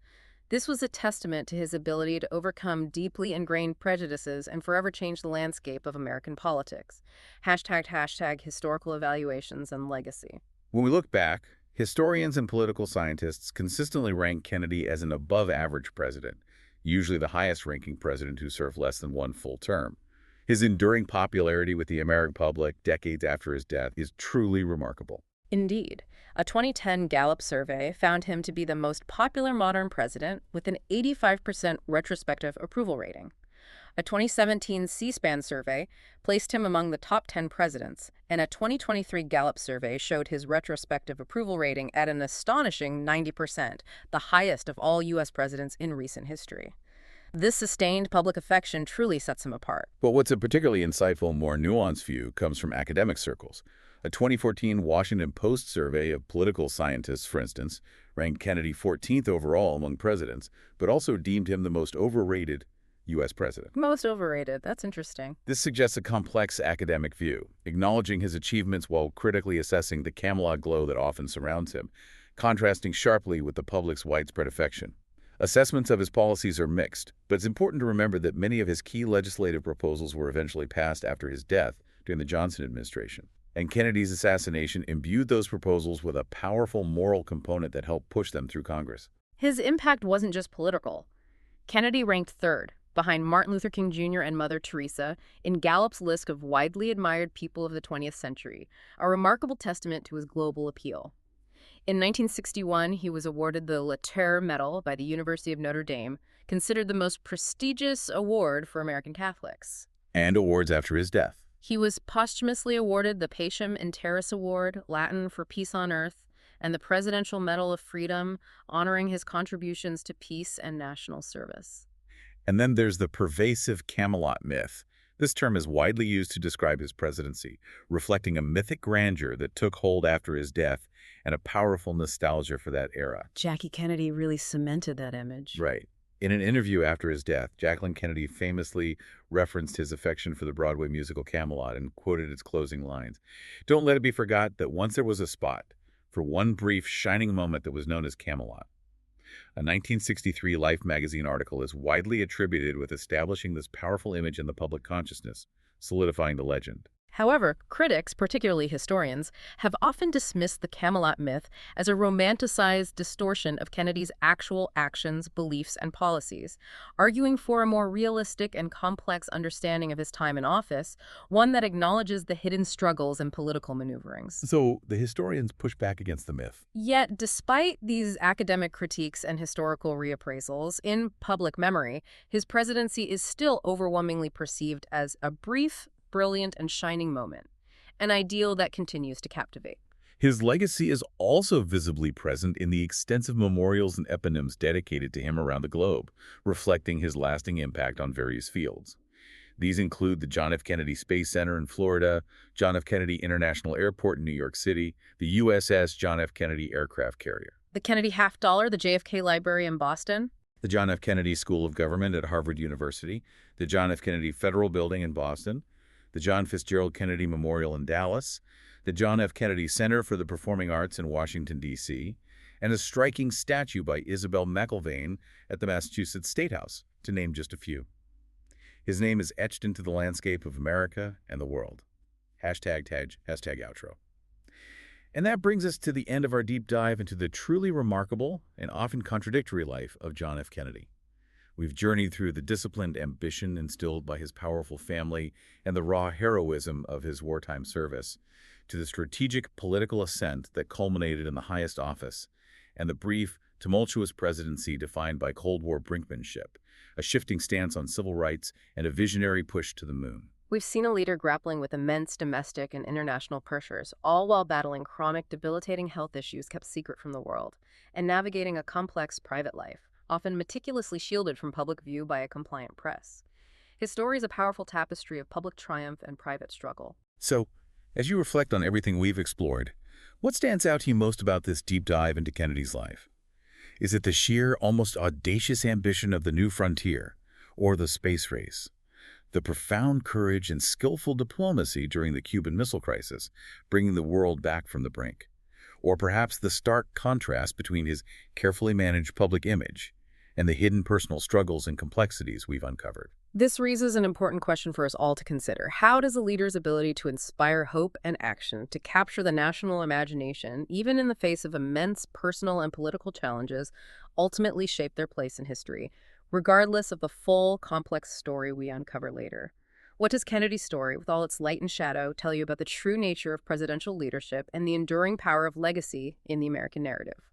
This was a testament to his ability to overcome deeply ingrained prejudices and forever change the landscape of American politics. Hashtag historical evaluations and legacy. When we look back, historians and political scientists consistently rank Kennedy as an above-average president, usually the highest-ranking president who served less than one full term. His enduring popularity with the American public decades after his death is truly remarkable. Indeed. A 2010 Gallup survey found him to be the most popular modern president with an 85% retrospective approval rating. A 2017 C-SPAN survey placed him among the top 10 presidents, and a 2023 Gallup survey showed his retrospective approval rating at an astonishing 90%, the highest of all U.S. presidents in recent history. This sustained public affection truly sets him apart. But what's a particularly insightful, more nuanced view comes from academic circles. A 2014 Washington Post survey of political scientists, for instance, ranked Kennedy 14th overall among presidents, but also deemed him the most overrated U.S. president. Most overrated. That's interesting. This suggests a complex academic view, acknowledging his achievements while critically assessing the Camelot glow that often surrounds him, contrasting sharply with the public's widespread affection. Assessments of his policies are mixed, but it's important to remember that many of his key legislative proposals were eventually passed after his death during the Johnson administration. And Kennedy's assassination imbued those proposals with a powerful moral component that helped push them through Congress. His impact wasn't just political. Kennedy ranked third, behind Martin Luther King Jr. and Mother Teresa, in Gallup's list of widely admired people of the 20th century, a remarkable testament to his global appeal. In 1961, he was awarded the Laterre Medal by the University of Notre Dame, considered the most prestigious award for American Catholics. And awards after his death. He was posthumously awarded the Pacem in Terris Award, Latin for Peace on Earth, and the Presidential Medal of Freedom, honoring his contributions to peace and national service. And then there's the pervasive Camelot myth. This term is widely used to describe his presidency, reflecting a mythic grandeur that took hold after his death and a powerful nostalgia for that era. Jackie Kennedy really cemented that image. Right. In an interview after his death, Jacqueline Kennedy famously referenced his affection for the Broadway musical Camelot and quoted its closing lines. "Don't let it be forgot that once there was a spot for one brief, shining moment that was known as Camelot." A 1963 Life magazine article is widely attributed with establishing this powerful image in the public consciousness, solidifying the legend. However, critics, particularly historians, have often dismissed the Camelot myth as a romanticized distortion of Kennedy's actual actions, beliefs, and policies, arguing for a more realistic and complex understanding of his time in office, one that acknowledges the hidden struggles and political maneuverings. So the historians push back against the myth. Yet, despite these academic critiques and historical reappraisals, in public memory, his presidency is still overwhelmingly perceived as a brief, brilliant, and shining moment, an ideal that continues to captivate. His legacy is also visibly present in the extensive memorials and eponyms dedicated to him around the globe, reflecting his lasting impact on various fields. These include the John F. Kennedy Space Center in Florida, John F. Kennedy International Airport in New York City, the USS John F. Kennedy aircraft carrier, The Kennedy Half Dollar, the JFK Library in Boston, the John F. Kennedy School of Government at Harvard University, the John F. Kennedy Federal Building in Boston, the John Fitzgerald Kennedy Memorial in Dallas, the John F. Kennedy Center for the Performing Arts in Washington, D.C., and a striking statue by Isabel McIlvaine at the Massachusetts State House, to name just a few. His name is etched into the landscape of America and the world. Hashtag outro. And that brings us to the end of our deep dive into the truly remarkable and often contradictory life of John F. Kennedy. We've journeyed through the disciplined ambition instilled by his powerful family and the raw heroism of his wartime service, to the strategic political ascent that culminated in the highest office, and the brief, tumultuous presidency defined by Cold War brinkmanship, a shifting stance on civil rights, and a visionary push to the moon. We've seen a leader grappling with immense domestic and international pressures, all while battling chronic, debilitating health issues kept secret from the world, and navigating a complex private life, often meticulously shielded from public view by a compliant press. His story is a powerful tapestry of public triumph and private struggle. So, as you reflect on everything we've explored, what stands out to you most about this deep dive into Kennedy's life? Is it the sheer, almost audacious ambition of the new frontier, or the space race. The profound courage and skillful diplomacy during the Cuban Missile Crisis, bringing the world back from the brink. Or perhaps the stark contrast between his carefully managed public image and the hidden personal struggles and complexities we've uncovered. This raises an important question for us all to consider. How does a leader's ability to inspire hope and action, to capture the national imagination, even in the face of immense personal and political challenges, ultimately shape their place in history, regardless of the full, complex story we uncover later? What does Kennedy's story, with all its light and shadow, tell you about the true nature of presidential leadership and the enduring power of legacy in the American narrative?